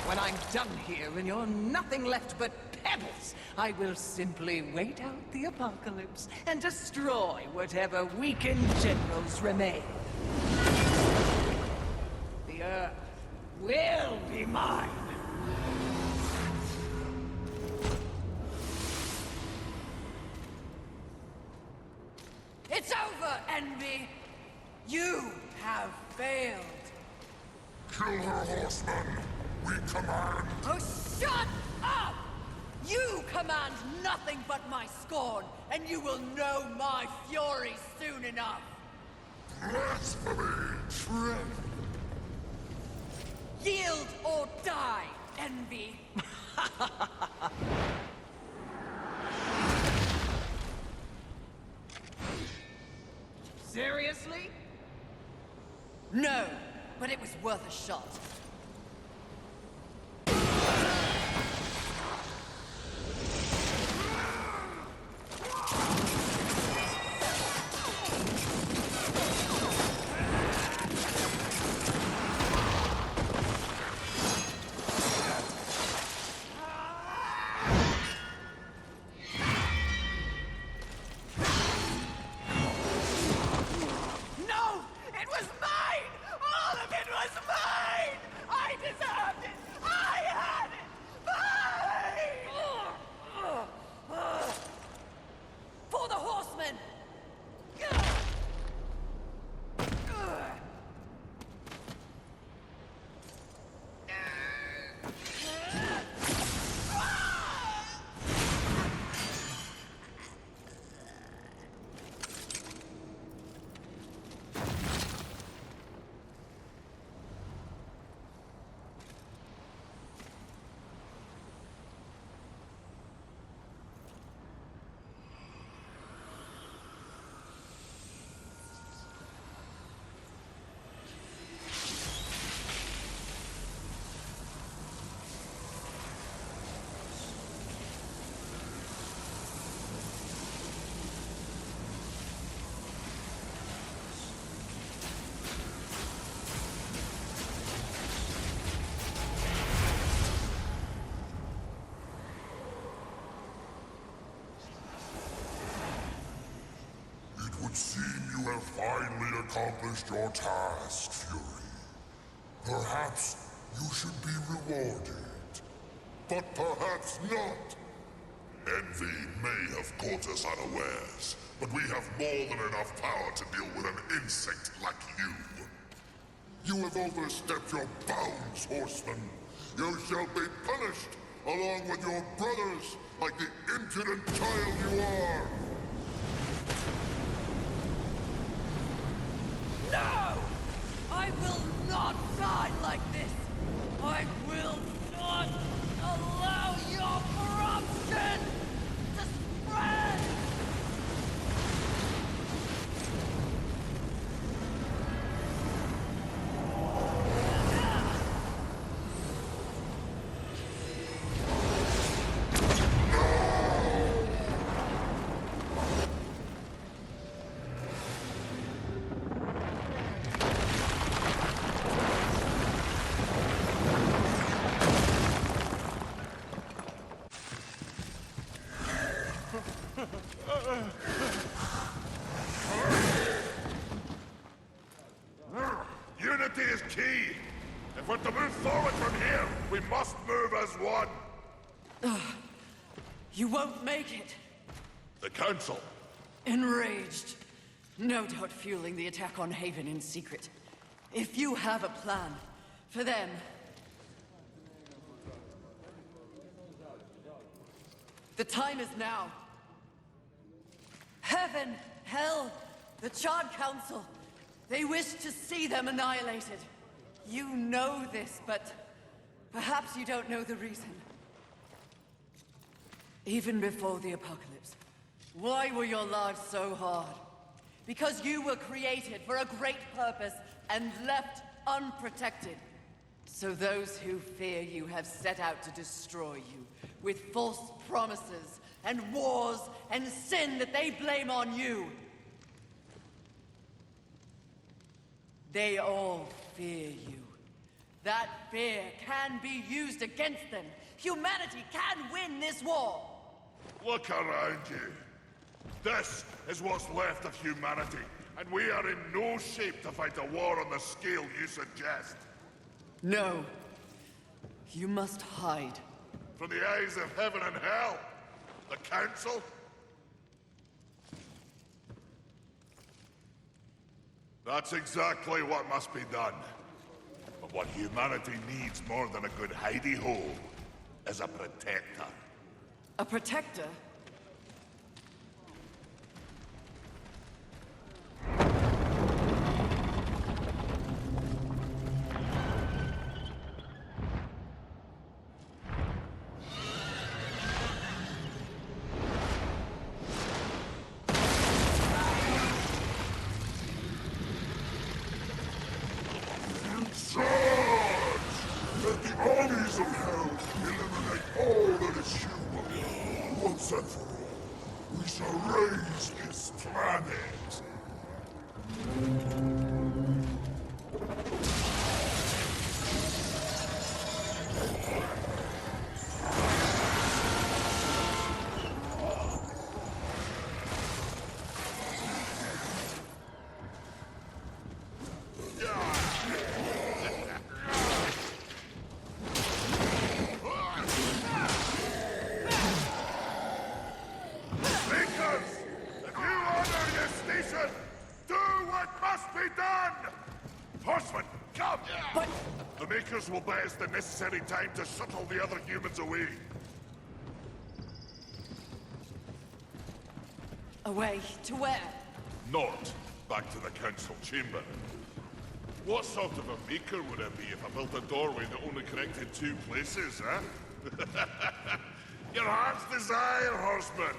When I'm done here and you're nothing left but pebbles, I will simply wait out the apocalypse and destroy whatever weakened generals remain. The Earth will be mine! It's over, Envy! You have failed! Kill her, horsemen! We command! Oh, shut up! You command nothing but my scorn, and you will know my fury soon enough! Blasphemy! Trent! Yield or die, Envy! Seriously? No, but it was worth a shot. It would seem you have finally accomplished your task, Fury. Perhaps you should be rewarded. But perhaps not. Envy may have caught us unawares, but we have more than enough power to deal with an insect like you. You have overstepped your bounds, Horseman. You shall be punished, along with your brothers, like the impudent child you are. No! I will not die like this! I will not allow your corruption to spread! Unity is key. If we're to move forward from here, we must move as one. You won't make it. The Council. Enraged. No doubt fueling the attack on Haven in secret. If you have a plan, For them. The time is now. Heaven, hell, the Charred Council. They wish to see them annihilated. You know this, but perhaps you don't know the reason. Even before the apocalypse, why were your lives so hard? Because you were created for a great purpose and left unprotected. So those who fear you have set out to destroy you with false promises and wars and sin that they blame on you. They all fear you. That fear can be used against them. Humanity can win this war. Look around you. This is what's left of humanity, and we are in no shape to fight a war on the scale you suggest. No. You must hide. From the eyes of heaven and hell? The Council? That's exactly what must be done. But what humanity needs more than a good hidey-hole is a protector. A protector? Let the armies of hell eliminate all that is human. Once and for all, we shall raise this planet. Will buy us the necessary time to shuttle the other humans away. Away to where? Not back to the council chamber. What sort of a maker would I be if I built a doorway that only connected two places, huh? Your heart's desire, Horseman.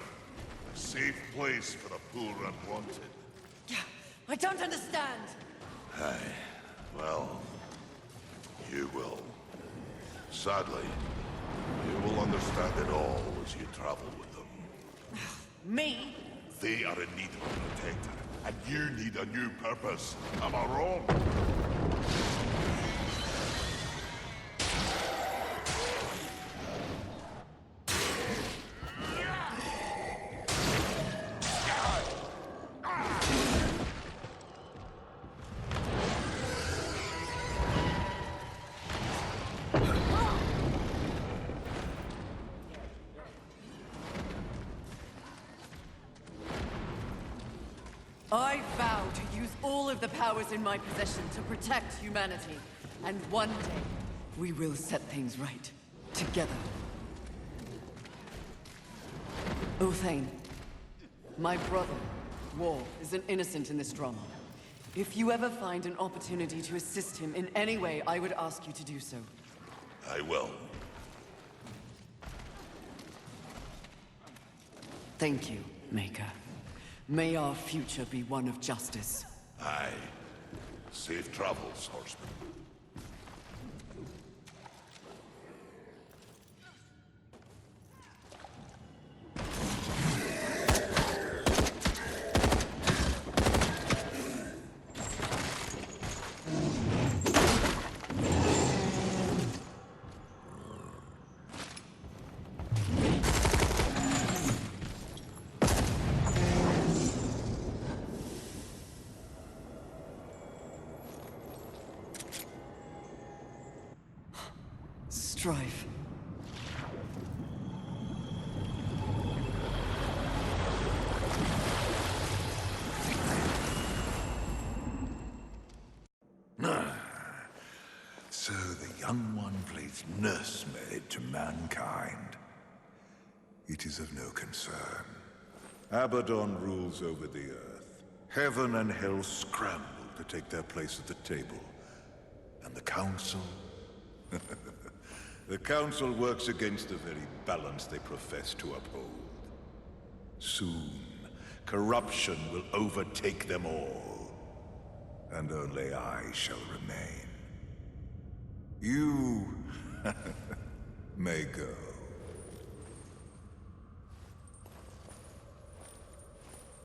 A safe place for the poor unwanted. I don't understand. Aye, well... you will. Sadly, you will understand it all as you travel with them. Me? They are in need of a protector, and you need a new purpose. Am I wrong? I vow to use all of the powers in my possession to protect humanity. And one day, we will set things right. Together. Uthane, my brother, War, is an innocent in this drama. If you ever find an opportunity to assist him in any way, I would ask you to do so. I will. Thank you, Maker. May our future be one of justice. Aye. Safe travels, Horseman. Strife. So young one plays nursemaid to mankind. It is of no concern. Abaddon rules over the earth. Heaven and hell scramble to take their place at the table. And the Council? The Council works against the very balance they profess to uphold. Soon, corruption will overtake them all. And only I shall remain. You may go.